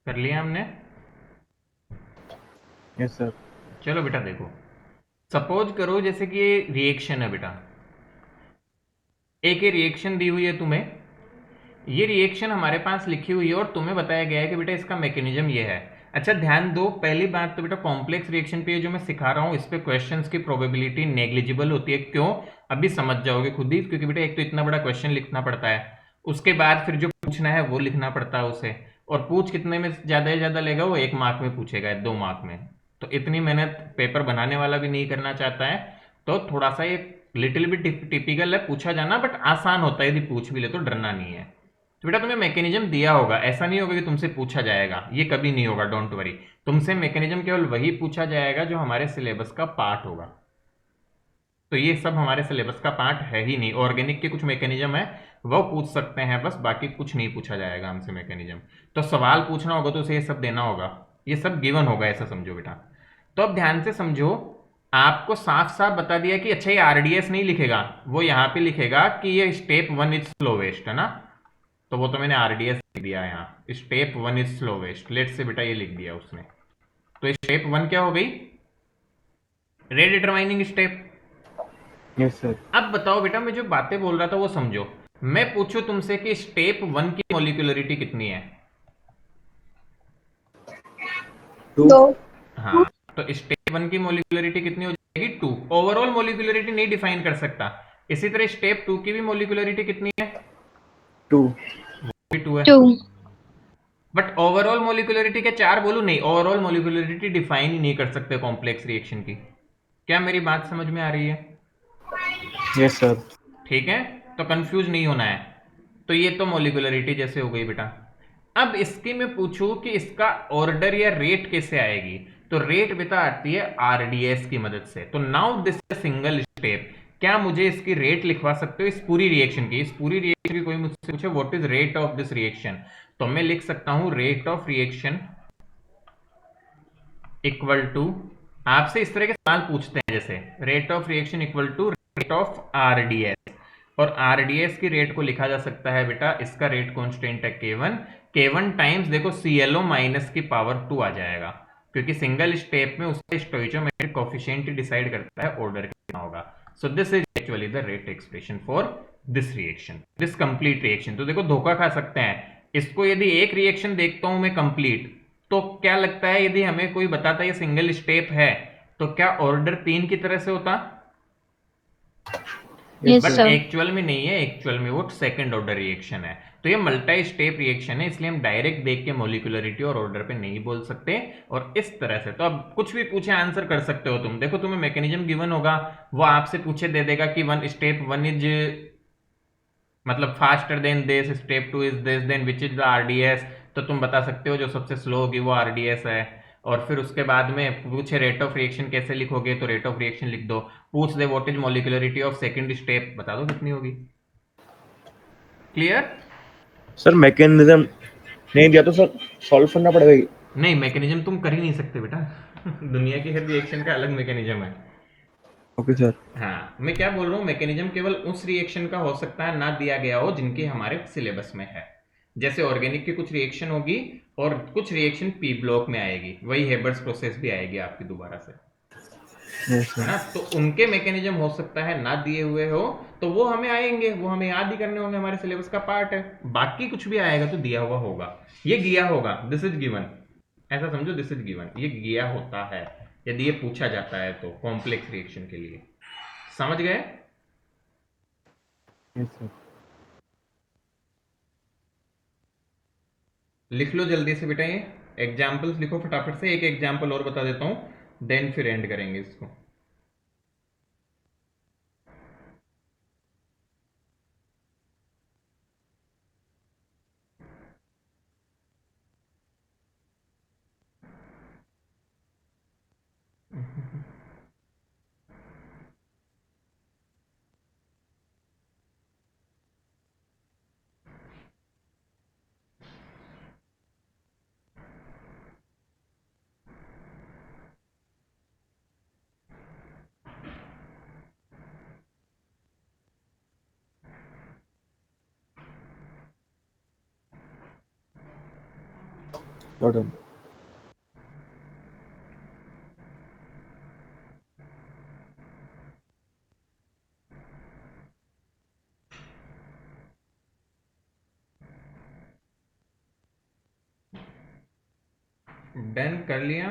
कर लिया हमने? Yes sir. चलो बेटा देखो, सपोज करो जैसे कि ये रिएक्शन है बेटा, एक ये रिएक्शन दी हुई है तुम्हें, ये रिएक्शन हमारे पास लिखी हुई है और तुम्हें बताया गया है कि बेटा इसका मैकेनिज्म ये है। अच्छा ध्यान दो, पहली बात तो बेटा कॉम्प्लेक्स रिएक्शन पे जो मैं सिखा रहा हूँ इस पे क्वेश्चंस की प्रोबेबिलिटी नेग्लिजिबल होती है। क्यों? अभी समझ जाओगे खुद ही, क्योंकि बेटा एक तो इतना बड़ा क्वेश्चन लिखना पड़ता है, उसके बाद फिर जो पूछना है वो लिखना पड़ता है उसे, और पूछ कितने में ज्यादा से ज्यादा लेगा वो 1 मार्क में पूछेगा, 2 मार्क में। तो इतनी मेहनत पेपर बनाने वाला भी नहीं करना चाहता है, तो थोड़ा सा ये लिटिल बिट टिपिकल है पूछा जाना, बट आसान होता है, यदि पूछ भी ले तो डरना नहीं है। तो बेटा तुम्हें मैकेनिज्म दिया होगा, ऐसा नहीं होगा कि तुमसे पूछा जाएगा, ये कभी नहीं होगा, डोंट वरी। तुमसे मैकेनिज्म केवल वही पूछा जाएगा जो हमारे सिलेबस का पार्ट होगा। तो ये सब हमारे सिलेबस का पार्ट है ही नहीं। ऑर्गेनिक के कुछ मैकेनिज्म है वो पूछ सकते हैं बस, बाकी कुछ नहीं पूछा जाएगा हमसे मैकेनिज्म। तो सवाल पूछना होगा तो उसे ये सब देना होगा, ये सब गिवन होगा, ऐसा समझो बेटा। तो अब ध्यान से समझो, आपको साफ साफ बता दिया कि अच्छा ये आरडीएस नहीं लिखेगा, वो यहाँ पे लिखेगा कि ये स्टेप 1 इज स्लोवेस्ट, है ना। तो वो तो मैंने आरडीएस लिख दिया यहाँ, स्टेप 1 इज स्लोवेस्ट, लेट से बेटा ये लिख दिया उसने। तो स्टेप 1 क्या हो गई, rate determining step. Yes sir. अब बताओ बेटा, मैं जो बातें बोल रहा था वो समझो। मैं पूछूं तुमसे कि स्टेप 1 की मोलिकुलरिटी कितनी है? 2। 2। हाँ, तो स्टेप 1 की मोलिकुलरिटी कितनी हो जाएगी? 2। ओवरऑल मोलिकुलरिटी नहीं डिफाइन कर सकता। इसी तरह स्टेप 2 की भी मोलिकुलरिटी कितनी है? 2। वो भी 2 है। 2. बट ओवरऑल मोलिकुलरिटी क्या 4 बोलूं? नहीं, ओवरऑल मोलिकुलरिटी डिफाइन ही नहीं कर सकते कॉम्प्लेक्स रिएक्शन की। क्या मेरी बात समझ में आ रही है? Yes sir. ठीक है, तो कंफ्यूज नहीं होना है। तो ये तो मोलिकुलरिटी जैसे हो गई बेटा। अब इसकी मैं पूछूं कि इसका ऑर्डर या रेट कैसे आएगी, तो रेट बेटा आती है आरडीएस की मदद से। तो now this is single step. क्या मुझे इसकी रेट लिखवा सकते हो इस पूरी रिएक्शन की? इस पूरी रिएक्शन की कोई मुझसे पूछे what is rate of this reaction, तो मैं लिख सकता हूं rate of reaction equal to, आपसे इस तरह के सवाल पूछते हैं जैसे rate of reaction equal to rate of RDS. और आरडीएस की रेट को लिखा जा सकता है बेटा, इसका रेट कांस्टेंट है K1, K1 टाइम्स देखो ClO माइनस की पावर 2 आ जाएगा, क्योंकि सिंगल स्टेप में उसका स्टोइचोमेट्रिक कोफिशिएंट डिसाइड करता है ऑर्डर कितना होगा। So this is actually the rate expression for this reaction, this complete reaction. तो देखो धोखा खा सकते हैं इसको, यदि एक रिएक्शन देखता हूं मैं कंप्लीट, तो क्या लगता है यदि हमें कोई बताता है ये सिंगल स्टेप है, तो क्या ऑर्डर 3 की तरह से होता? Yes, but sir. एक्चुअल में नहीं है, एक्चुअल में वो सेकंड ऑर्डर रिएक्शन है। तो ये मल्टी स्टेप रिएक्शन है, इसलिए हम डायरेक्ट देख के मोलिकुलरिटी और ऑर्डर पे नहीं बोल सकते। और इस तरह से तो अब कुछ भी पूछे आंसर कर सकते हो तुम। देखो तुम्हें मैकेनिज्म गिवन होगा, वो आपसे पूछे दे देगा कि वन स्टेप 1 इज मतलब faster than this, step 2 is this, then which is the RDS. तो तुम बता सकते हो जो सबसे स्लो होगी वो आरडीएस है। और फिर उसके बाद में पूछे रेट ऑफ रिएक्शन कैसे लिखोगे, तो रेट ऑफ रिएक्शन लिख दो। पूछ दे what is molecularity of second step, बता दो कितनी होगी। क्लियर? सर मैकेनिज्म नहीं दिया तो सर सॉल्व करना पड़ेगा। नहीं, मैकेनिज्म तुम कर ही नहीं सकते बेटा दुनिया की हर रिएक्शन का अलग मैकेनिज्म है। Okay sir. हाँ, मैं क्या बोल रहा हूँ, मैकेनिज्म केवल उस रिएक्शन का हो सकता है ना दिया गया हो जिनकी हमारे सिलेबस में है। जैसे ऑर्गेनिक की कुछ रिएक्शन होगी और कुछ रिएक्शन पी ब्लॉक में आएगी, वही हेबर्स प्रोसेस भी आएगी आपकी दोबारा से, यस है सर। ना। तो उनके मैकेनिज्म हो सकता है ना दिए हुए हो, तो वो हमें आएंगे, वो हमें याद ही करने होंगे, हमारे सिलेबस का पार्ट है। बाकी कुछ भी आएगा तो दिया हुआ होगा, ये गिया होगा, दिस इज गिवन, ऐसा समझो, दिस इज गिवन, ये गिया होता है यदि ये पूछा जाता है तो कॉम्प्लेक्स रिएक्शन के लिए। समझ गए? Yes sir. लिख लो जल्दी से बेटा, ये एग्जाम्पल्स लिखो फटाफट से। एक एग्जाम्पल और बता देता हूं, देन फिर एंड करेंगे इसको। डन। डन कर लिया?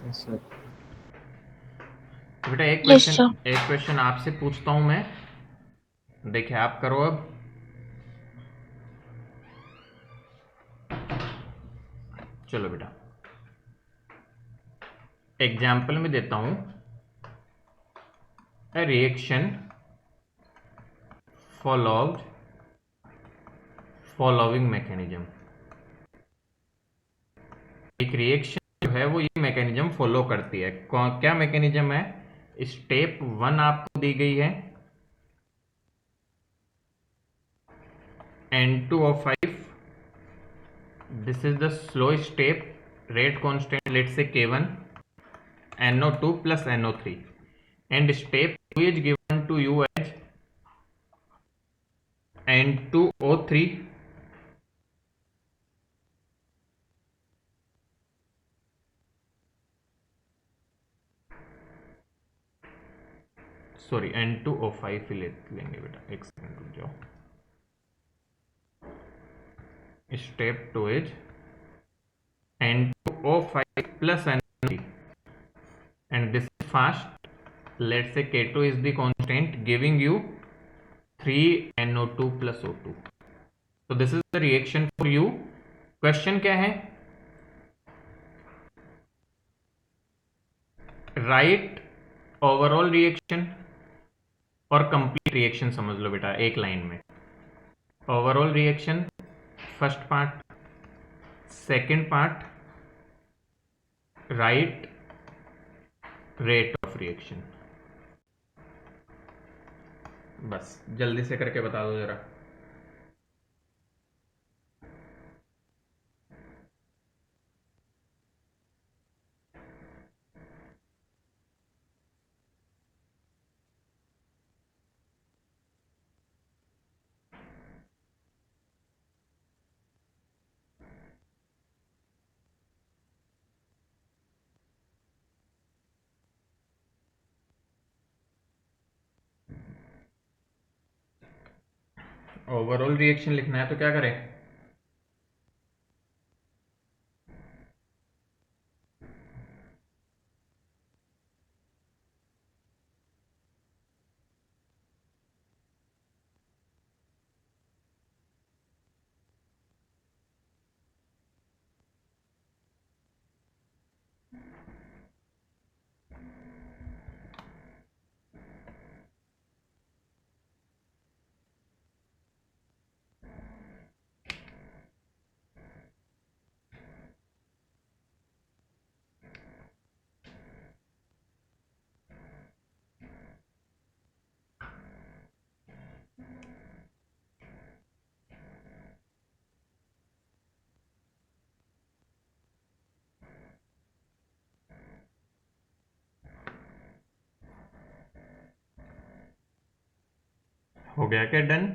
Yes sir. तो बेटा एक Yes, sir. क्वेश्चन आपसे पूछता हूं मैं, देखिए आप करो अब। चलो बेटा एग्जाम्पल में देता हूं, रिएक्शन फॉलोइंग मैकेनिज्म। एक रिएक्शन जो है वो ये मैकेनिज्म फॉलो करती है। क्या मैकेनिज्म है? स्टेप 1 आपको दी गई है, N2O5, this is the slow step, rate constant, let's say K1, NO2 plus NO3, and step 2 is given to you as N2O3 sorry N2O5 ही लेंगे बेटा, एक सेकंड रुक जाओ। Step 2 is N2O5 plus NO3 and this is fast, let's say K2 is the constant giving you 3NO2 plus O2. so this is the reaction for you. Question क्या है? राइट ओवरऑल रिएक्शन और कंप्लीट रिएक्शन समझ लो बेटा एक लाइन में। Overall reaction first part, second part right rate of reaction. बस जल्दी से करके बता दो जरा। ओवरऑल रिएक्शन लिखना है तो क्या करें? हो गया क्या डन?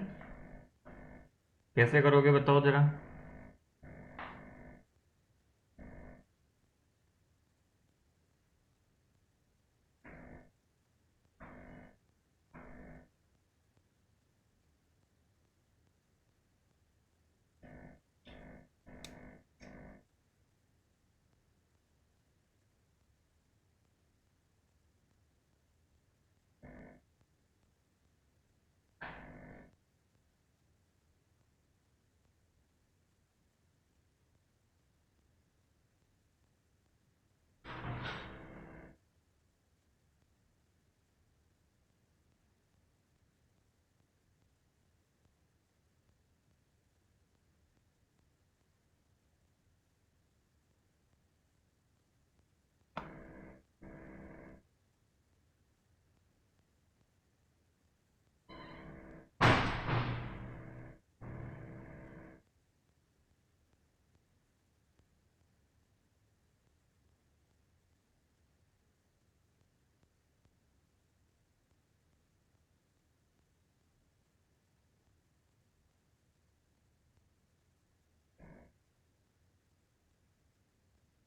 कैसे करोगे बताओ जरा।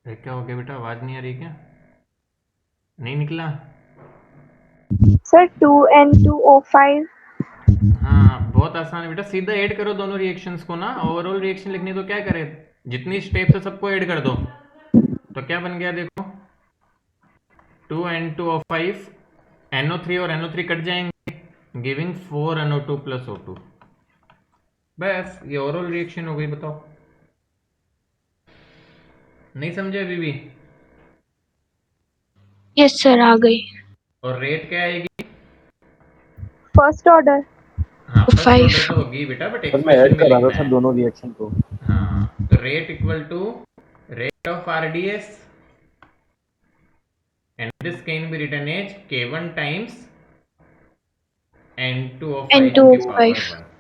क्या हो गया बेटा, आवाज नहीं आ रही क्या? नहीं निकला? Sir 2N2O5। हाँ बहुत आसान है बेटा, सीधा ऐड करो दोनों रिएक्शंस को ना। ओवरऑल रिएक्शन लिखनी तो क्या करें, जितनी स्टेप्स है सबको ऐड कर दो। तो क्या बन गया देखो, 2N2O5, NO3 और NO3 कट जाएंगे, गिविंग 4NO2 प्लस O2। बस ये ओवरऑल रिएक्शन हो गई। बताओ, नहीं समझे अभी भी? यस सर आ गई। और रेट क्या आएगी? First order. हाँ फर्स्ट 5 ऑर्डर तो होगी बेटा, बट सर मैं ऐड एक्सप्रेशन में कर रहा था लिखना सर है। दोनों रिएक्शन को। हाँ तो rate equal to rate of RDS and this can be written as K1 times N2O5 की N2O5 पावर 1।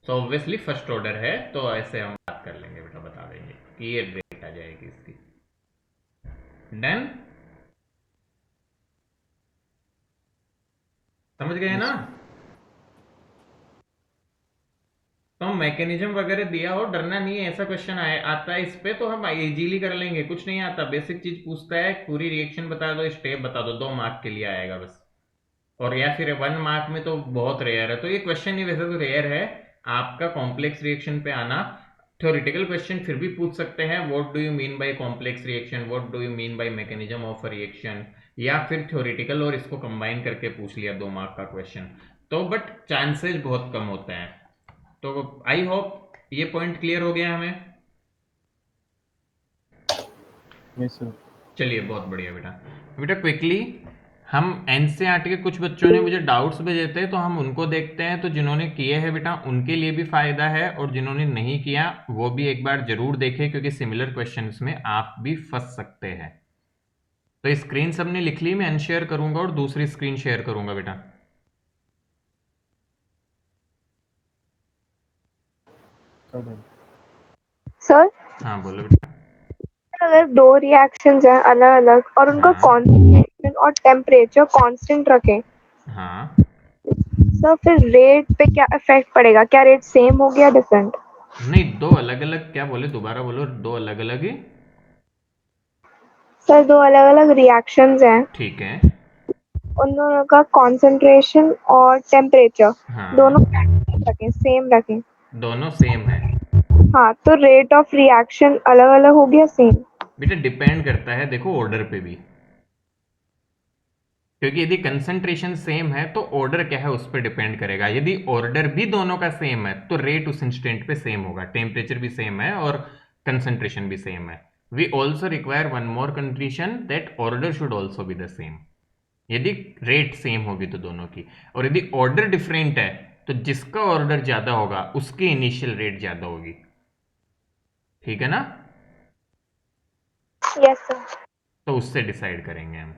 तो ऑब्वियसली फर्स्ट ऑर्डर है, तो ऐसे हम बात कर लेंगे बेटा, बता देंगे कि ये रेट आ जाएगी इसकी। डन, समझ गए ना? तो मैकेनिज्म वगैरह दिया हो, डरना नहीं है। ऐसा क्वेश्चन आता है इस पे तो हम इजीली कर लेंगे, कुछ नहीं आता। बेसिक चीज पूछता है, पूरी रिएक्शन बता दो, स्टेप बता दो, 2 मार्क के लिए आएगा बस। और या फिर 1 मार्क में तो बहुत रेयर है, तो ये क्वेश्चन ही वैसे तो रेयर है आपका कॉम्प्लेक्स रिएक्शन पे आना। थ्योरेटिकल क्वेश्चन फिर भी पूछ सकते हैं, what do you mean by complex reaction, what do you mean by mechanism of a reaction, या फिर थ्योरेटिकल और इसको कंबाइन करके पूछ लिया 2 मार्क का क्वेश्चन। तो बट चांसेस बहुत कम होते हैं। तो आई होप ये पॉइंट क्लियर हो गया हमें। Yes sir. चलिए बहुत बढ़िया बेटा। बेटा क्विकली हम एनसीईआरटी के कुछ बच्चों ने मुझे डाउट्स भेजे थे, तो हम उनको देखते हैं। तो जिन्होंने किए हैं बेटा उनके लिए भी फायदा है, और जिन्होंने नहीं किया वो भी एक बार जरूर देखें, क्योंकि सिमिलर क्वेश्चंस में आप भी फंस सकते हैं। तो स्क्रीन सबने लिख ली, मैं अनशेयर करूंगा और दूसरी स्क्रीन शेयर करूंगा बेटा। सर हाँ बोलो बेटा। अगर दो रिएक्शंस हैं अलग अलग और उनका हाँ कॉन्सेंट्रेशन और टेम्परेचर कांस्टेंट रखें, हाँ, सर फिर रेट पे क्या इफेक्ट पड़ेगा? क्या रेट सेम हो गया डिफरेंट? नहीं दो अलग अलग, क्या बोले दोबारा बोलो, 2 अलग अलग ही। सर दो अलग अलग रिएक्शंस हैं, ठीक है। उन दोनों का कॉन्सेंट्रेशन और टेम्परेचर दोनों हाँ रखें, सेम रखें। दोनों सेम है। हाँ, तो रेट ऑफ रिएक्शन अलग अलग हो गया सेम? बेटा डिपेंड करता है, देखो ऑर्डर पे भी, क्योंकि यदि कंसंट्रेशन सेम है तो ऑर्डर क्या है उस पर डिपेंड करेगा। यदि ऑर्डर भी दोनों का सेम है तो रेट उस इंस्टेंट पे सेम होगा, टेम्परेचर भी सेम है और कंसंट्रेशन भी सेम है। We also require one more condition, that order should also be the same. यदि रेट सेम होगी तो दोनों की, और यदि ऑर्डर डिफरेंट है तो जिसका ऑर्डर ज्यादा होगा उसकी इनिशियल रेट ज्यादा होगी। ठीक है ना? Yes sir. तो उससे डिसाइड करेंगे हम।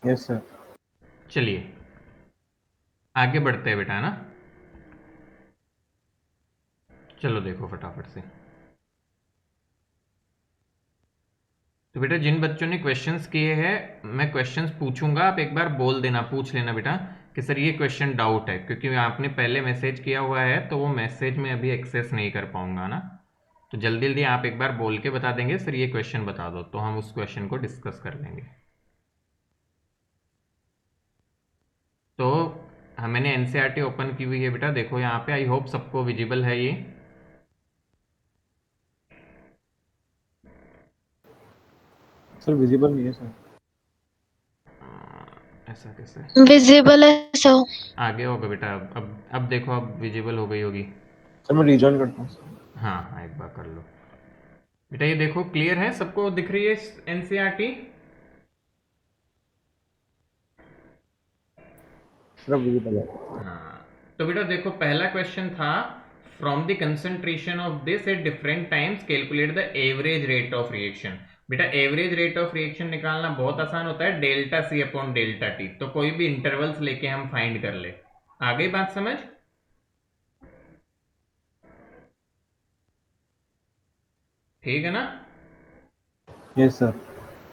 Yes sir. चलिए आगे बढ़ते हैं बेटा ना। चलो देखो फटाफट से। तो बेटा जिन बच्चों ने क्वेश्चंस किए हैं, मैं क्वेश्चंस पूछूंगा, आप एक बार बोल देना, पूछ लेना बेटा कि सर ये क्वेश्चन डाउट है, क्योंकि आपने पहले मैसेज किया हुआ है तो वो मैसेज में अभी एक्सेस नहीं कर पाऊंगा ना। तो जल्दी जल्दी आप एक बार बोल के बता देंगे सर ये क्वेश्चन बता दो, तो हम उस क्वेश्चन को डिस्कस कर लेंगे। तो मैंने एनसीईआरटी ओपन की हुई है बेटा, देखो यहाँ पे, आई होप सबको विजिबल है ये। सर विजिबल नहीं है सर। ऐसा कैसे विजिबल है सर। आगे होगा बेटा? अब देखो, अब विजिबल हो गई होगी। सर मैं रीजॉइन करता हूँ सर। हाँ हाँ एक बार कर लो बेटा। ये देखो क्लियर है, सबको दिख रही है एनसीईआरटी? सर विजिबल है। हाँ तो बेटा देखो पहला क्वेश्चन था, from the concentration of this at different times calculate the average rate of reaction. बेटा एवरेज रेट ऑफ रिएक्शन निकालना बहुत आसान होता है, delta C upon delta T. तो कोई भी इंटरवल्स लेके हम फाइंड कर ले। आ गई बात समझ? ठीक है ना? Yes sir.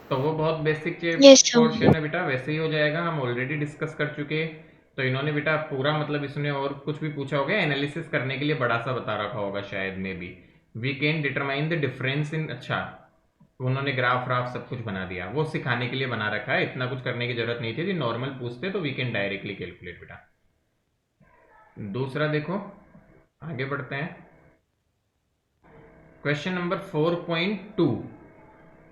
तो वो बहुत बेसिक यस सर। पोर्शन है बेटा, वैसे ही हो जाएगा, हम ऑलरेडी डिस्कस कर चुके। तो इन्होंने बेटा पूरा मतलब इसने और कुछ भी पूछा होगा एनालिसिस करने के लिए, बड़ा सा बता रखा होगा शायद में भी। We can determine the difference in, अच्छा उन्होंने ग्राफ व्राफ सब कुछ बना दिया, वो सिखाने के लिए बना रखा है, इतना कुछ करने की जरूरत नहीं थी। यदि नॉर्मल पूछते तो वी कैन डायरेक्टली कैलकुलेट बेटा। दूसरा देखो, आगे बढ़ते हैं। क्वेश्चन नंबर 4.2,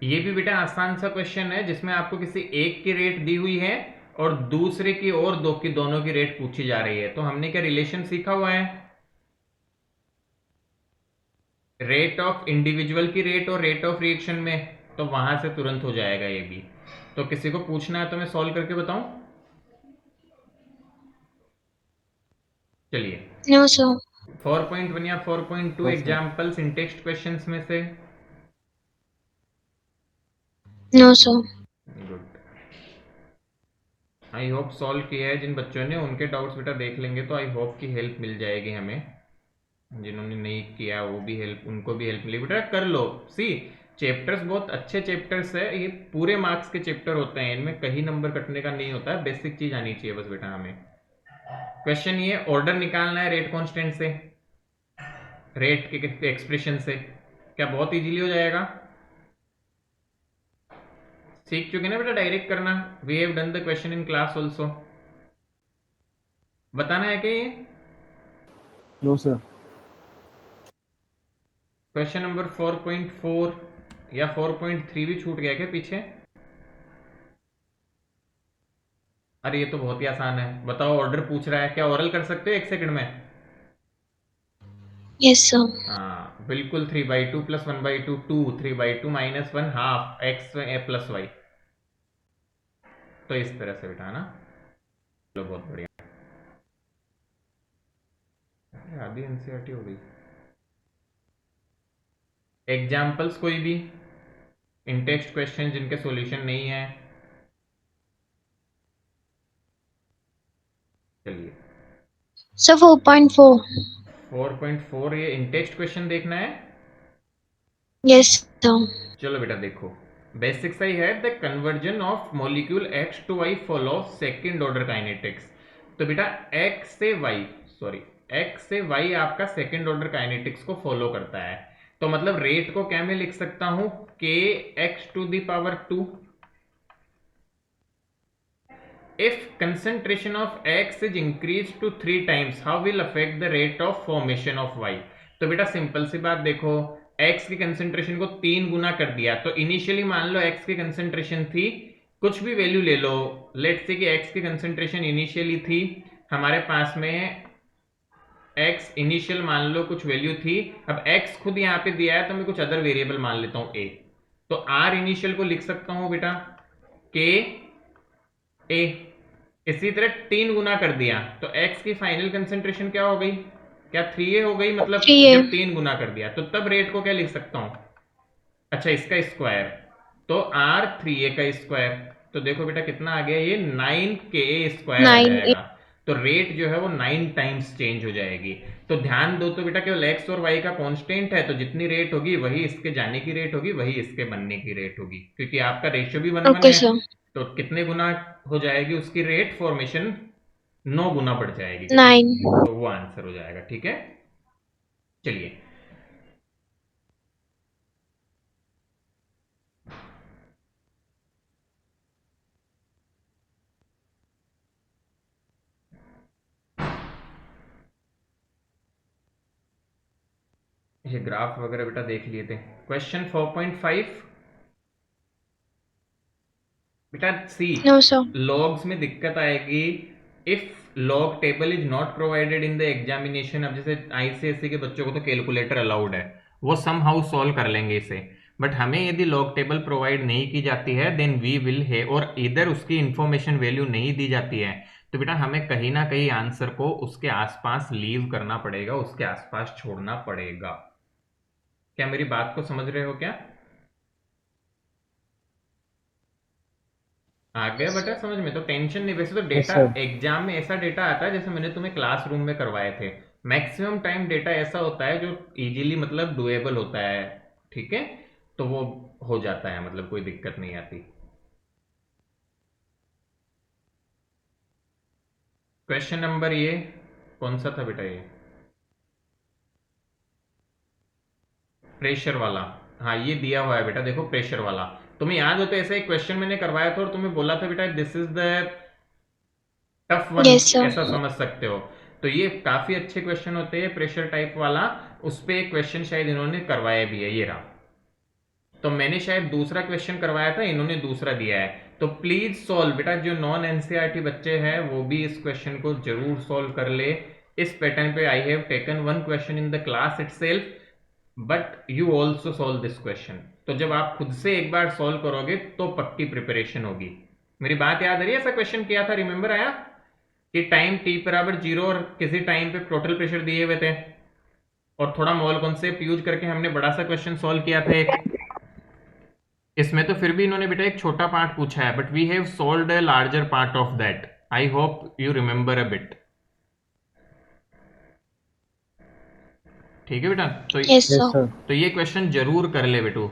ये भी बेटा आसान सा क्वेश्चन है, जिसमें आपको किसी एक की रेट दी हुई है और दूसरे की और दो की, दोनों की रेट पूछी जा रही है। तो हमने क्या रिलेशन सीखा हुआ है? रेट ऑफ इंडिविजुअल की रेट और रेट ऑफ रिएक्शन में, तो वहां से तुरंत हो जाएगा ये भी। तो किसी को पूछना है तो मैं सॉल्व करके बताऊं? चलिए नो सर। 4.1 या 4.2 Yes, sir. Examples in text questions में से। No sir. Good. I hope solve किया है जिन बच्चों ने, उनके डाउट्स बेटा देख लेंगे तो आई होप की हेल्प मिल जाएगी हमें। जिन्होंने नहीं किया वो भी हेल्प, उनको भी हेल्प मिलेगी। बेटा कर लो। सी चैप्टर्स बहुत अच्छे चैप्टर्स है, ये पूरे मार्क्स के चैप्टर होते हैं, इनमें कहीं नंबर कटने का नहीं होता है, बेसिक चीज आनी चाहिए बस बेटा हमें। क्वेश्चन ये ऑर्डर निकालना है रेट कांस्टेंट से, रेट के एक्सप्रेशन से। क्या बहुत इजीली हो जाएगा? सीख चुके ना बेटा डायरेक्ट करना? We have done the question in class also. बताना है क्या ये? No sir. क्वेश्चन नंबर 4.4 या 4.3 भी छूट गया क्या पीछे? अरे ये तो बहुत ही आसान है, बताओ ऑर्डर पूछ रहा है, क्या ओरल कर सकते हो 1 सेकंड में? Yes, sir. हाँ बिल्कुल, 3/2 + 1/2 2, 3/2 - 1 हाफ x + y। तो इस तरह से बेटा है ना। चलो बहुत बढ़िया। आधी एनसीईआरटी हो गई। एग्जाम्पल्स कोई भी इन टेक्स्ट क्वेश्चन जिनके सॉल्यूशन नहीं है? चलिए Sir, 4.4. 4.4 ये इन टेक्स्ट क्वेश्चन देखना है। Yes, sir. चलो बेटा देखो, बेसिक सही है। The conversion of molecule x to y follow second order kinetics. तो बेटा x से y आपका सेकंड ऑर्डर काइनेटिक्स को फॉलो करता है। तो मतलब रेट को क्या मैं लिख सकता हूं, kx⁻²। If concentration of x is increased to 3 times, how will affect the rate of formation of y? तो बेटा सिंपल सी बात देखो, x की कंसेंट्रेशन को 3 गुना कर दिया, तो इनिशियली मान लो x की कंसेंट्रेशन थी, कुछ भी वैल्यू ले लो, लेट्स से कि x की कंसेंट्रेशन इनिशियली थी हमारे पास में, x इनिशियल मान लो कुछ वैल्यू थी। अब x खुद यहाँ पे दिया है तो मैं कुछ अदर वेरिएबल मान लेता हूं a। तो r इनिशियल को लिख सकता हूं बेटा k a। इसी तरह 3 गुना कर दिया तो x की फाइनल कंसेंट्रेशन क्या हो गई, क्या 3a हो गई? मतलब 3A. जब 3 गुना कर दिया तो तब रेट को क्या लिख सकता हूं, अच्छा इसका स्क्वायर, तो r 3a का स्क्वायर। तो देखो बेटा कितना आ गया, ये 9ka² आ 9. जाएगा। तो रेट जो है वो 9 टाइम्स चेंज हो जाएगी। तो ध्यान दो तो बेटा केवल x और y का कांस्टेंट है, तो जितनी रेट होगी वही इसके जाने की रेट होगी, वही इसके बनने की रेट होगी, क्योंकि आपका रेशियो भी 1:1 Okay, है। sir. तो कितने गुना हो जाएगी उसकी रेट फॉर्मेशन, 9 गुना बढ़ जाएगी। 9. तो वो आंसर हो जाएगा। ठीक है चलिए ये ग्राफ वगैरह बेटा देख लिए थे। क्वेश्चन 4.5 बेटा सी, No, sir. लॉग्स में दिक्कत आएगी if log table is not provided in the examination. अब जैसे आईसीएसई के बच्चों को तो कैलकुलेटर अलाउड है, वो सम हाउ सॉल्व कर लेंगे इसे, बट हमें यदि लॉग टेबल प्रोवाइड नहीं की जाती है देन वी विल है, और इधर उसकी इंफॉर्मेशन वैल्यू नहीं दी जाती है, तो बेटा हमें कहीं ना कहीं आंसर को उसके आसपास लीव करना पड़ेगा, उसके आसपास छोड़ना पड़ेगा। क्या मेरी बात को समझ रहे हो क्या? आ गया बेटा समझ में? तो टेंशन नहीं। वैसे तो यस डेटा सर। एग्जाम में ऐसा डेटा आता है जैसे मैंने तुम्हें क्लासरूम में करवाए थे, मैक्सिमम टाइम डेटा ऐसा होता है जो इजीली मतलब डुएबल होता है। ठीक है तो वो हो जाता है, मतलब कोई दिक्कत नहीं आती। क्वेश्चन नंबर ये कौन सा था बेटा, ये प्रेशर वाला। हाँ ये दिया हुआ है बेटा, देखो प्रेशर वाला तुम्हें याद हो तो ऐसा एक क्वेश्चन मैंने करवाया था और तुम्हें बोला था बेटा this is the tough one, Yes, sir. ऐसा समझ सकते हो। तो ये काफी अच्छे क्वेश्चन होते हैं प्रेशर टाइप वाला, उस पे एक क्वेश्चन शायद इन्होंने करवाया भी है, ये रहा। तो मैंने शायद दूसरा क्वेश्चन करवाया था, इन्होंने दूसरा दिया है। तो प्लीज सॉल्व बेटा, जो नॉन एनसीईआरटी बच्चे हैं वो भी इस क्वेश्चन को जरूर सॉल्व कर ले। इस पैटर्न पे I have taken 1 question in the class itself, but you also solve this question. तो जब आप खुद से एक बार सॉल्व करोगे तो पक्की प्रिपरेशन होगी। मेरी बात याद आ रही है? ऐसा क्वेश्चन किया था, रिमेंबर आया कि टाइम t बराबर 0 और किसी टाइम पे टोटल प्रेशर दिए हुए थे, और थोड़ा मोल कॉन्सेप्ट यूज करके हमने बड़ा सा क्वेश्चन सॉल्व किया था एक। इसमें तो फिर भी इन्होंने बेटा एक छोटा पार्ट पूछा है, but we have solved a larger part of that. I hope you remember a bit. ठीक है बेटा, तो Yes, यस sir. सर। तो ये क्वेश्चन जरूर कर ले बेटू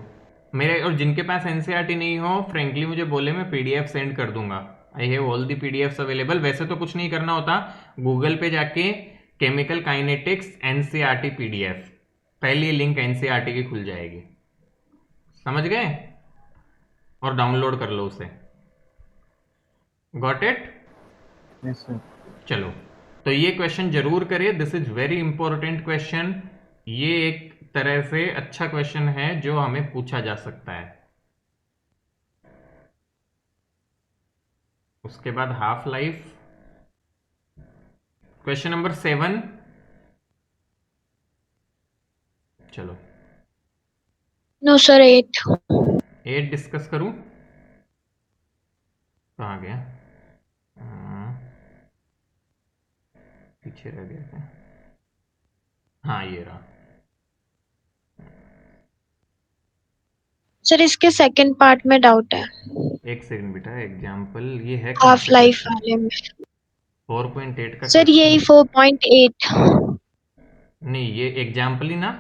मेरे। और जिनके पास एनसीईआरटी नहीं हो, फ्रेंकली मुझे बोले, मैं पीडीएफ सेंड कर दूंगा। I have all the PDFs available. वैसे तो कुछ नहीं करना होता, गूगल पे जाके केमिकल काइनेटिक्स एनसीईआरटी पीडीएफ, पहली लिंक एनसीईआरटी की खुल जाएगी, समझ गए? और डाउनलोड कर लो उसे। Got it? Yes sir. चलो, तो ये क्वेश्चन जरूर करिए, this is very important question. ये एक तरह से अच्छा क्वेश्चन है जो हमें पूछा जा सकता है। उसके बाद हाफ लाइफ, क्वेश्चन नंबर 7। चलो No, sir, 8. 8 डिस्कस करूं? कहाँ गया? पीछे रह गया क्या? हाँ, ये रहा। सर इसके सेकंड पार्ट में डाउट है, एक सेकंड बेटा, एग्जाम्पल ये है कहाँ हाफ पे लाइफ क्वेश्चन? वाले में। 4.8 का सर यही क्वेश्चन 4.8. नहीं, ये एग्जाम्पल ही ना।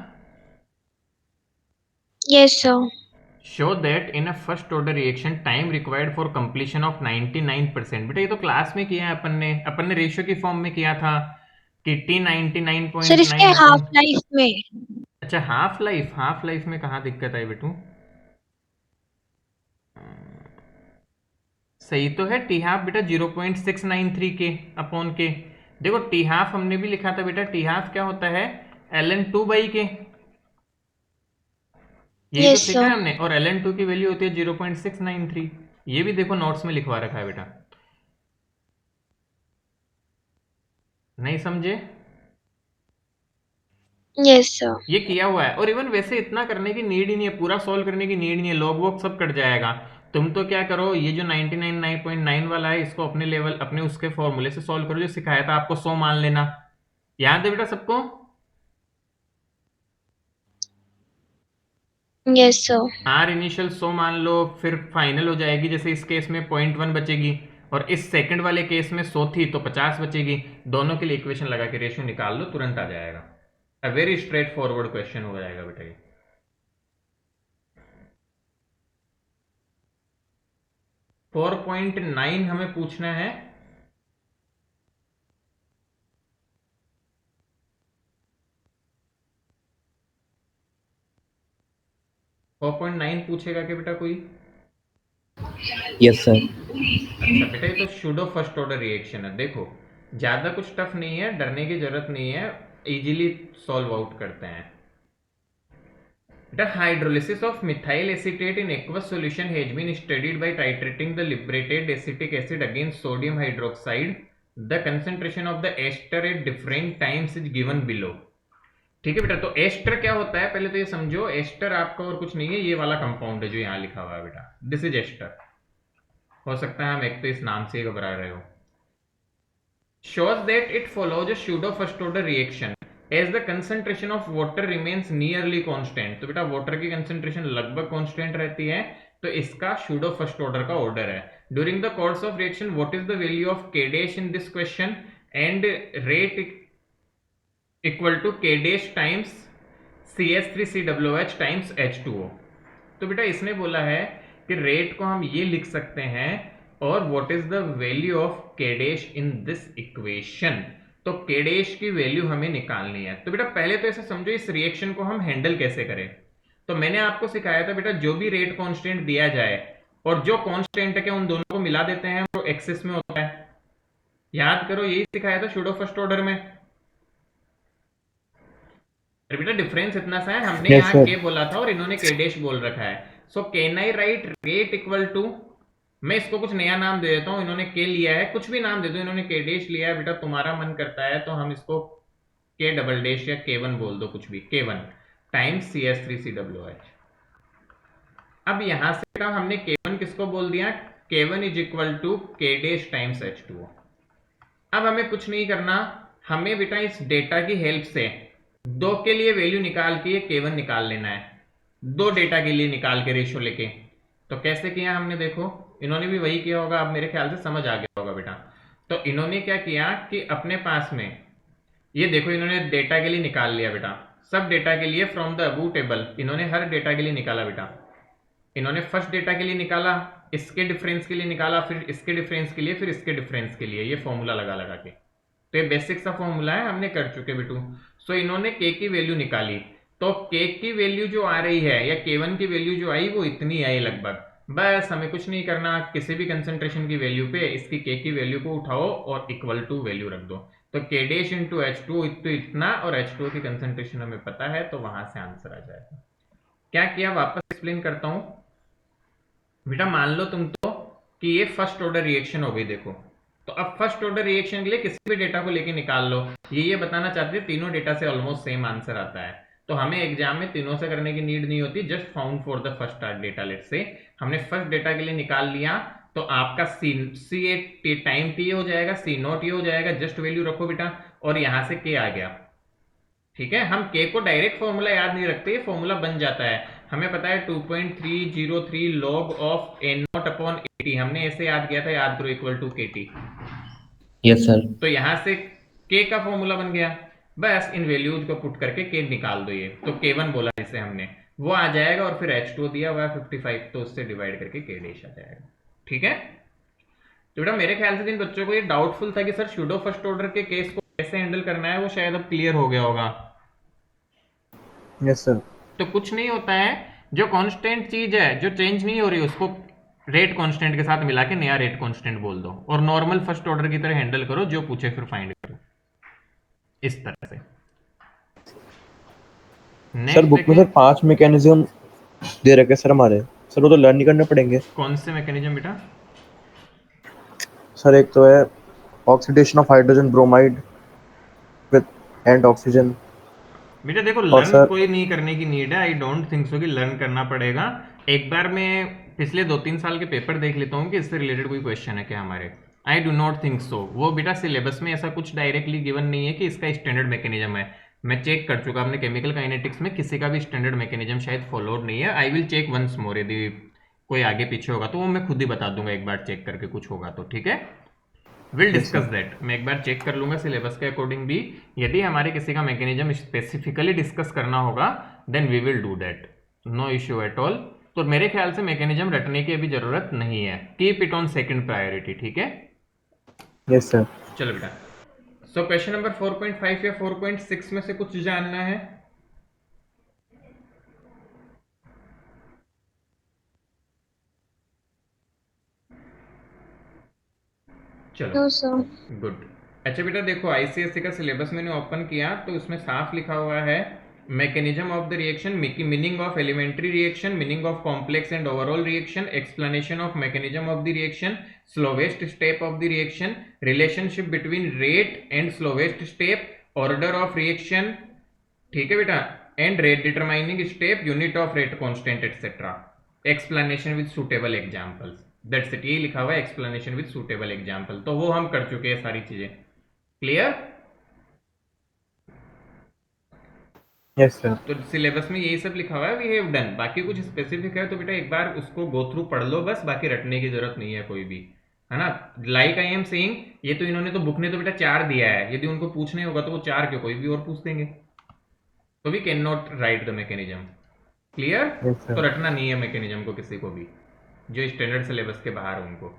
Yes, sir. Show that in a first order reaction time required for completion of 99%। बेटा ये तो क्लास में किया है अपन ने रेशियो की फॉर्म में किया था कि टी सर इसके 99.9 हाफ अपॉन। लाइफ में। अच्छा, हाफ लाइफ में कहाँ दिक्कत आई बेटू? सही तो है, टी हाफ बेटा 0.693 के अपॉन के। देखो टी हाफ हमने भी लिखा था बेटा, टी हाफ क्या होता है? ln2 बाई के, यही तो Yes, सीखा sir. है हमने। और ln2 की वैल्यू होती है 0.693। ये भी देखो नोट्स में लिखवा रखा है बेटा, नहीं समझे? Yes, sir. ये किया हुआ है। और इवन वैसे इतना करने की नीड ही नहीं है, पूरा सॉल्व करने की नीड नहीं है, लॉग वॉग सब कट जाएगा। तुम तो क्या करो, ये जो 99.9 वाला है इसको अपने लेवल, अपने उसके फॉर्मूले से सॉल्व करो जो सिखाया था आपको, 100 मान लेना। याद है बेटा सबको? Yes, sir. आर इनिशियल 100 मान लो, फिर फाइनल हो जाएगी। जैसे इस केस में 0.1 बचेगी, और इस सेकंड वाले केस में 100 थी तो 50 बचेगी। दोनों के लिए इक्वेशन लगा के रेशियो निकाल लो, तुरंत आ जाएगा। A very straight forward question हो जाएगा बेटा ये। 4.9 हमें पूछना है। फोर पॉइंट नाइन पूछेगा क्या बेटा कोई? Yes sir. अच्छा बेटा, ये तो शूडो फर्स्ट ऑर्डर रिएक्शन है। देखो ज्यादा कुछ टफ नहीं है, डरने की जरूरत नहीं है, इजीली सॉल्व आउट करते हैं। The hydrolysis of methyl acetate in aqueous solution has been studied by titrating the liberated acetic acid against sodium hydroxide. The concentration of the ester at different times is given below. ठीक है बेटा, तो एस्टर क्या होता है पहले तो ये समझो। एस्टर आपका और कुछ नहीं है, ये वाला कंपाउंड है जो यहाँ लिखा हुआ है बेटा, दिस इज एस्टर। हो सकता है हम एक तो इस नाम से ही घबरा रहे हो। shows that it follows a pseudo first order reaction as the concentration of water remains nearly constant। तो बेटा वाटर की कंसेंट्रेशन लगभग कांस्टेंट रहती है, तो इसका pseudo first order का ऑर्डर है। during the course of reaction what is the value of k dash in this question and rate equal to k dash times CS3COOH times H2O। तो बेटा इसने बोला है कि रेट को हम ये लिख सकते हैं, और what is the value of के डैश इन दिस इक्वेशन। तो के डैश की वैल्यू हमें निकालनी है। तो बेटा पहले तो ऐसे समझो इस रिएक्शन को हम हैंडल कैसे करें। तो मैंने आपको सिखाया था बेटा, जो भी रेट कांस्टेंट दिया जाए और जो कांस्टेंट है उन दोनों को मिला देते हैं, वो एक्सिस में होता है। याद करो, यही सिखाया था सूडो फर्स्ट ऑर्डर में। बेटा डिफरेंस इतना सा है, हमने Yes, यहाँ sir. के बोला था और इन्होंने के डैश बोल रखा है। So can I write rate equal to, मैं इसको कुछ नया नाम दे देता हूं, इन्होंने के लिया है, कुछ भी नाम दे दो, इन्होंने के डैश लिया है। बेटा तुम्हारा मन करता है तो हम इसको के डबल डैश या K1 बोल दो, कुछ भी, K1 टाइम्स CS3COOH। अब यहां से बेटा हमने K1 किसको बोल दिया, K1 इज इक्वल टू के डैश टाइम्स H2O। अब हमें कुछ नहीं करना, हमें बेटा इस डेटा की हेल्प से दो के लिए वैल्यू निकाल के K1 निकाल लेना है। दो डेटा के लिए निकाल के रेशियो लेके, तो कैसे किया हमने, देखो इन्होंने भी वही किया होगा, अब मेरे ख्याल से समझ आ गया होगा बेटा। तो इन्होंने क्या किया कि अपने पास में ये देखो इन्होंने डेटा के लिए निकाल लिया बेटा, सब डेटा के लिए फ्रॉम द अबू टेबल इन्होंने हर डेटा के लिए निकाला बेटा। इन्होंने फर्स्ट डेटा के लिए निकाला, इसके डिफरेंस के लिए निकाला, फिर इसके डिफरेंस के लिए, फिर इसके डिफरेंस के लिए, ये फॉर्मूला लगा लगा के। तो ये बेसिक सा फॉर्मूला है, हमने कर चुके बेटू। सो इन्होंने के की वैल्यू निकाली, तो के की वैल्यू जो आ रही है या K1 की वैल्यू जो आई वो इतनी आई लगभग। बस हमें कुछ नहीं करना, किसी भी कंसंट्रेशन की वैल्यू पे इसकी के की वैल्यू को उठाओ और इक्वल टू वैल्यू रख दो। तो K डैश इंटू H2 इतना, और H2 की कंसंट्रेशन हमें पता है, तो वहां से आंसर आ जाएगा। क्या किया, वापस एक्सप्लेन करता हूं बेटा। मान लो तुम तो कि ये फर्स्ट ऑर्डर रिएक्शन हो गई, देखो। तो अब फर्स्ट ऑर्डर रिएक्शन के लिए किसी भी डेटा को लेके निकाल लो, ये बताना चाहते हैं तीनों डेटा से ऑलमोस्ट सेम आंसर आता है। तो हमें एग्जाम में तीनों से करने की नीड नहीं होती, just found for the first data. Let से हमने फर्स्ट डेटा के लिए निकाल लिया, तो आपका सी टाइम टी हो जाएगा, सी नॉट ये हो जाएगा, जस्ट वैल्यू रखो बेटा, और यहां से के आ गया। ठीक है, हम के को डायरेक्ट फॉर्मूला याद नहीं रखते, ये फॉर्मूला बन जाता है। हमें पता है 2.303 log of A not upon 80, हमने ऐसे याद किया था, याद करो, इक्वल टू के टी। Yes sir. तो यहां से के का फॉर्मूला बन गया, बस इन वैल्यूज को पुट करके के निकाल दो। ये तो K1 बोला जिसे हमने, वो आ जाएगा, और फिर H2 दिया हुआ है 55, तो उससे डिवाइड करके के डैश आ जाएगा। ठीक है, तो बेटा मेरे ख्याल से जिन बच्चों को ये डाउटफुल था कि सर स्यूडो फर्स्ट ऑर्डर के केस को कैसे हैंडल करना है, वो शायद अब क्लियर हो गया होगा। Yes sir. तो कुछ नहीं होता है, जो कांस्टेंट चीज है जो चेंज नहीं हो रही उसको रेट कांस्टेंट के साथ मिला के नया रेट कांस्टेंट बोल दो, और नॉर्मल फर्स्ट ऑर्डर की तरह हैंडल करो, जो पूछे फिर फाइंड करो, इस तरह से। सर बुक में देखें, सर 5 मैकेनिज्म दे रखे सर हमारे, सर वो तो लर्न नहीं करने पड़ेंगे। कौन से मैकेनिज्म बेटा? सर एक तो है oxidation of hydrogen bromide with and oxygen. बेटा देखो, और लर्न सर कोई नहीं करने की नीड है, आई डोंट थिंक सो कि लर्न करना पड़ेगा। एक बार मैं पिछले 2-3 साल के पेपर देख लेता हूँ कि इससे रिलेटेड कोई क्वेश्चन है क्या हमारे। I do not think so. वो बेटा सिलेबस में ऐसा कुछ डायरेक्टली गिवन नहीं है कि इसका स्टैंडर्ड मैकेनिज्म है। मैं चेक कर चुका अपने केमिकल काइनेटिक्स में, किसी का भी स्टैंडर्ड मैकेनिज्म शायद फॉलोड नहीं है। I will check once more, यदि कोई आगे पीछे होगा तो वो मैं खुद ही बता दूंगा एक बार चेक करके, कुछ होगा तो। ठीक है, will yes discuss sir. That. मैं एक बार चेक कर लूंगा सिलेबस के अकॉर्डिंग भी, यदि हमारे किसी का मैकेनिज्म स्पेसिफिकली डिस्कस करना होगा then we will do that, no issue at all. तो मेरे ख्याल से मैकेनिज्म रटने की अभी जरूरत नहीं है, keep it on second priority. ठीक है, यस सर। चलो बेटा। सो क्वेश्चन नंबर 4.5 या 4.6 में से कुछ जानना है? चलो No, sir. गुड। अच्छा बेटा देखो, आईसीएससी का सिलेबस मैंने ओपन किया तो उसमें साफ लिखा हुआ है mechanism of the reaction, meaning of elementary reaction, meaning of complex and overall reaction, explanation of mechanism of the reaction, slowest step of the reaction, relationship between rate and slowest step, order of reaction, ठीक है बेटा, and rate determining step, unit of rate constant etcetera, explanation with suitable examples. That's it, ये लिखा हुआ है एक्सप्लेनेशन विद सुटेबल एग्जांपल, तो वो हम कर चुके हैं सारी चीजें। क्लियर? Yes sir. तो सिलेबस में यही सब लिखा हुआ है, वी हैव डन। बाकी कुछ स्पेसिफिक है तो बेटा एक बार उसको गो थ्रू पढ़ लो बस, बाकी रटने की जरूरत नहीं है कोई भी, है ना। लाइक आई एम सेइंग, ये तो इन्होंने तो बुक ने तो बेटा 4 दिया है, यदि उनको पूछने होगा तो वो 4 क्यों, कोई भी और पूछ देंगे। तो we can not write the mechanism. Clear? Yes तो सर। रटना नहीं है मैकेनिज्म को किसी को भी, जो स्टैंडर्ड सिलेबस के बाहर हो उनको।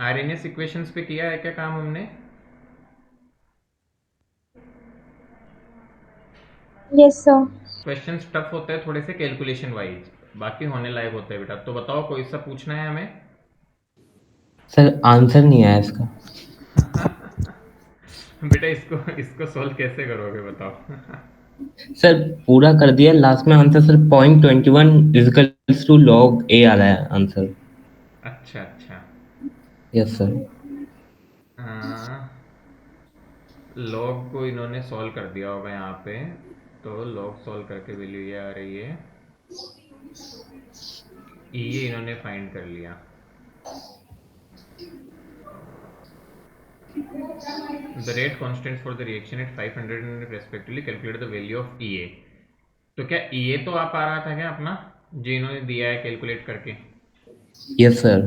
आरएनएस इक्वेशंस पे किया है क्या काम हमने? Yes, sir. क्वेश्चन टफ होते हैं थोड़े से कैलकुलेशन वाइज, बाकी होने लायक होते हैं बेटा। तो बताओ कोई सा पूछना है हमें? सर आंसर नहीं आया इसका। बेटा इसको इसको सॉल्व कैसे करोगे बताओ? सर पूरा कर दिया, लास्ट में answer sir 0.21 equals to log A आ रहा है आंसर। अच्छा अच्छा, यस सर। लॉग को इन्होंने सॉल्व कर दिया होगा यहाँ पे, तो लॉग सॉल्व करके वैल्यू ये आ रही है, ये इन्होंने फाइंड कर लिया। The rate constant for the reaction at 500 respectively, calculate the value of EA. तो क्या ये तो आप आ रहा था क्या अपना, जो इन्होंने दिया है कैलकुलेट करके? Yes sir.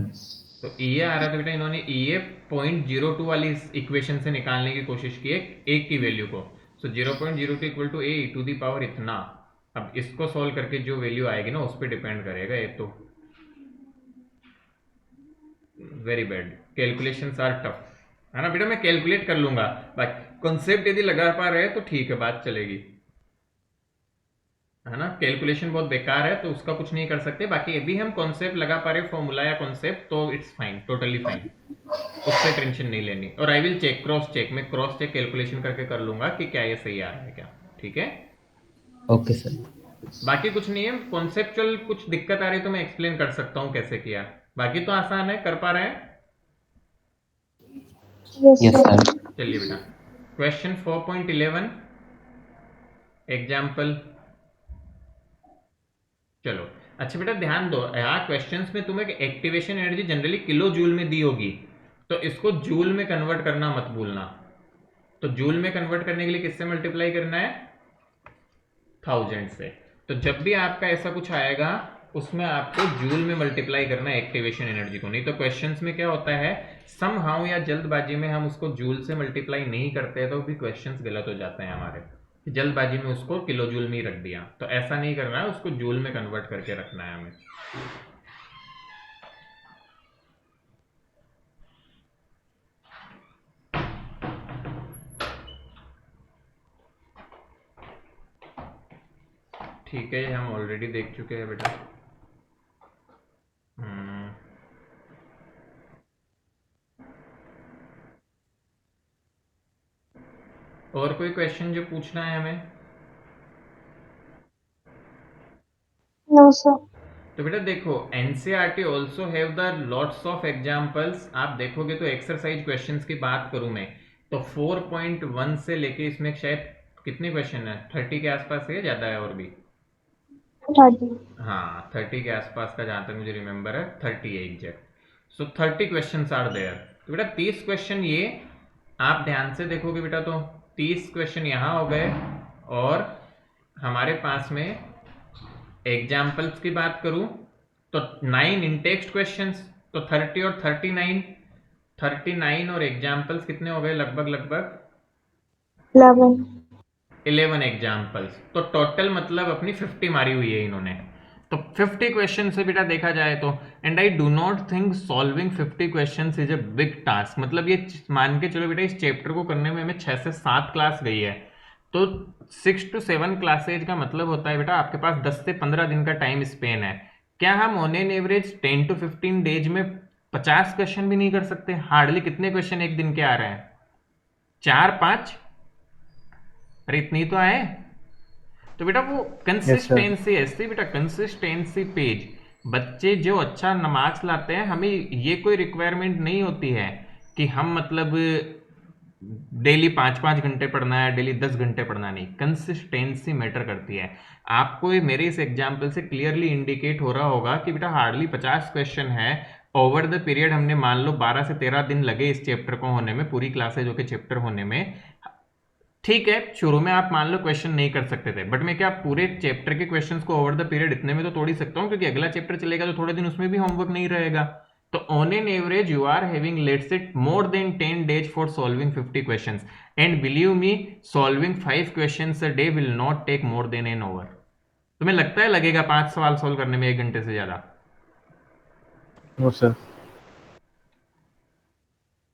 तो ये आ रहा था बेटा, इन्होंने ये 0.02 वाली इक्वेशन से निकालने की कोशिश की है एक की वैल्यू को। So 0.02 equal to A to the power इतना। अब इसको सॉल्व करके जो वैल्यू आएगी ना उस पर डिपेंड करेगा ये तो। Very bad, calculations are tough, है ना बेटा? मैं कैलकुलेट कर लूंगा, बाकी कॉन्सेप्ट यदि लगा पा रहे हैं तो ठीक है, बात चलेगी, है ना? कैलकुलेशन बहुत बेकार है तो उसका कुछ नहीं कर सकते, बाकी यदि हम कॉन्सेप्ट लगा पा रहे फॉर्मूला या कॉन्सेप्ट तो इट्स फाइन, टोटली फाइन, उससे टेंशन नहीं लेनी। और I will check, cross check, मैं क्रॉस चेक कैलकुलेशन करके कर लूंगा कि क्या ये सही आ रहा है क्या, ठीक है? Okay sir. बाकी कुछ नहीं है, कॉन्सेप्चुअल कुछ दिक्कत आ रही है तो मैं एक्सप्लेन कर सकता हूँ कैसे किया, बाकी तो आसान है, कर पा रहे हैं? Yes yes sir. सर। चलिए बेटा, क्वेश्चन 4.11 एग्जाम्पल। चलो अच्छा बेटा ध्यान दो, यहाँ क्वेश्चंस में तुम्हें activation energy generally kilo joule में दी होगी, तो इसको जूल में कन्वर्ट करना मत भूलना। तो जूल में कन्वर्ट करने के लिए किससे मल्टीप्लाई करना है? 1000 से। तो जब भी आपका ऐसा कुछ आएगा उसमें आपको जूल में मल्टीप्लाई करना है एक्टिवेशन एनर्जी को, नहीं तो क्वेश्चंस में क्या होता है, समहाउ या जल्दबाजी में हम उसको जूल से मल्टीप्लाई नहीं करते तो भी क्वेश्चंस गलत हो जाते हैं हमारे, जल्दबाजी में उसको किलो जूल में ही रख दिया, तो ऐसा नहीं करना है, उसको जूल में कन्वर्ट करके रखना है हमें। ठीक है, ये हम ऑलरेडी देख चुके हैं बेटा। और कोई क्वेश्चन जो पूछना है हमें? No sir. तो बेटा देखो, NCERT also have the lots of examples. आप देखोगे तो एक्सरसाइज क्वेश्चंस की बात करूं मैं तो 4.1 से लेके इसमें शायद कितने क्वेश्चन है, 30 के आसपास है, ज्यादा है और भी? 30। हाँ 30 के आसपास का, जहां तक मुझे रिमेम्बर है 30 है exact. So 30 question are there. तो बेटा 30 क्वेश्चन ये आप ध्यान से देखोगे बेटा तो 30 क्वेश्चन यहाँ हो गए, और हमारे पास में एग्जाम्पल्स की बात करूं तो 9 इन टेक्स्ट क्वेश्चंस, तो 30 और 39 और एग्जाम्पल्स कितने हो गए, लगभग 11 एग्जाम्पल्स, तो टोटल मतलब अपनी 50 मारी हुई है इन्होंने। तो 50 क्वेश्चन से बेटा देखा जाए तो, and I do not think solving 50 question is a big task. मतलब ये मान के चलो बेटा, इस चैप्टर को करने में हमें 6 से 7 क्लास गई है, तो 6 to 7 क्लासेज का मतलब होता है बेटा आपके पास 10 से 15 दिन का टाइम स्पेन है। क्या हम on an average 10 to 15 days में 50 क्वेश्चन भी नहीं कर सकते? हार्डली कितने क्वेश्चन एक दिन के आ रहे हैं, 4-5, अरे इतनी तो आए। तो बेटा वो कंसिस्टेंसी ऐसी बेटा, कंसिस्टेंसी पेज, बच्चे जो अच्छा मार्क्स लाते हैं, हमें ये कोई रिक्वायरमेंट नहीं होती है कि हम मतलब डेली 5-5 घंटे पढ़ना है, डेली 10 घंटे पढ़ना नहीं, कंसिस्टेंसी मैटर करती है। आपको ये मेरे इस एग्जाम्पल से क्लियरली इंडिकेट हो रहा होगा कि बेटा हार्डली 50 क्वेश्चन है ओवर द पीरियड। हमने मान लो 12 से 13 दिन लगे इस चैप्टर को होने में, पूरी क्लासेज के चैप्टर होने में। ठीक है, शुरू में आप मान लो क्वेश्चन नहीं कर सकते थे, बट मैं क्या पूरे चैप्टर के क्वेश्चंस को ओवर द पीरियड इतने में तो तोड़ ही सकता हूँ, क्योंकि अगला चैप्टर चलेगा तो थोड़े दिन उसमें भी होमवर्क नहीं रहेगा। तो on an average you are having let's it more than 10 days for solving 50 questions, and believe me solving 5 questions a day will not take more than an hour. तुम्हें लगता है लगेगा 5 सवाल सॉल्व करने में 1 घंटे से ज्यादा? No sir.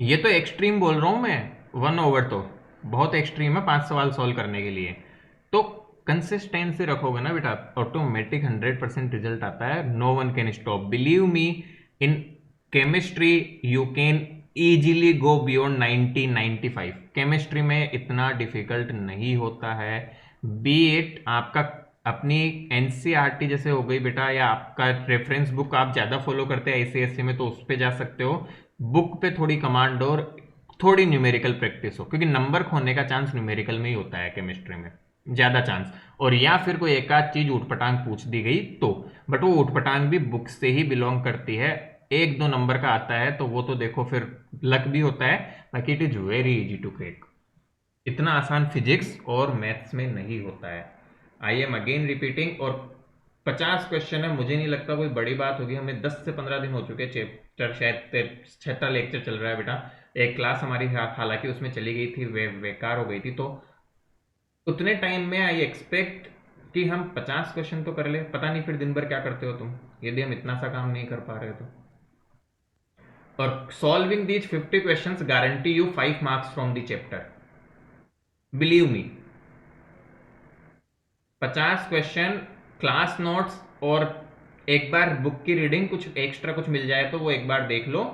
ये तो एक्सट्रीम बोल रहा हूं मैं, 1 आवर तो बहुत एक्सट्रीम है 5 सवाल सॉल्व करने के लिए। तो कंसिस्टेंसी रखोगे ना बेटा, ऑटोमेटिक 100% रिजल्ट आता है। No one can stop, believe me, in chemistry you can easily go beyond 90-95। Chemistry में इतना डिफिकल्ट नहीं होता है, बी इट आपका अपनी एनसीईआरटी जैसे हो गई बेटा, या आपका रेफरेंस बुक आप ज़्यादा फॉलो करते हैं आईसीएसई में तो उस पर जा सकते हो, बुक पे थोड़ी कमांड और थोड़ी न्यूमेरिकल प्रैक्टिस हो, क्योंकि नंबर खोने का चांस न्यूमेरिकल में ही होता है केमिस्ट्री में ज़्यादा चांस, और या फिर कोई एक आध चीज़ ऊटपटांग पूछ दी गई तो, बट वो ऊटपटांग भी बुक से ही बिलोंग करती है। 1-2 नंबर का आता है तो वो तो देखो फिर लक भी होता है, बाकी it is very easy to crack. इतना आसान फिजिक्स और मैथ्स में नहीं होता है। आई एम अगेन रिपीटिंग, और 50 क्वेश्चन है, मुझे नहीं लगता कोई बड़ी बात होगी। हमें 10 से 15 दिन हो चुके, चैप्टर शायद 6था लेक्चर चल रहा है बेटा। एक क्लास हमारी हालांकि उसमें चली गई थी, बेकार हो गई थी, तो उतने टाइम में आई एक्सपेक्ट कि हम 50 क्वेश्चन तो कर ले। पता नहीं फिर दिन भर क्या करते हो तुम, यदि हम इतना सा काम नहीं कर पा रहे तो। और solving these 50 questions guarantee you 5 marks from the chapter, believe me. 50 question, class notes, और एक बार बुक की रीडिंग, कुछ एक्स्ट्रा कुछ मिल जाए तो वो एक बार देख लो,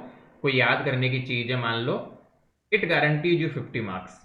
कोई याद करने की चीज है मान लो, इट गारंटीज यू 50 मार्क्स।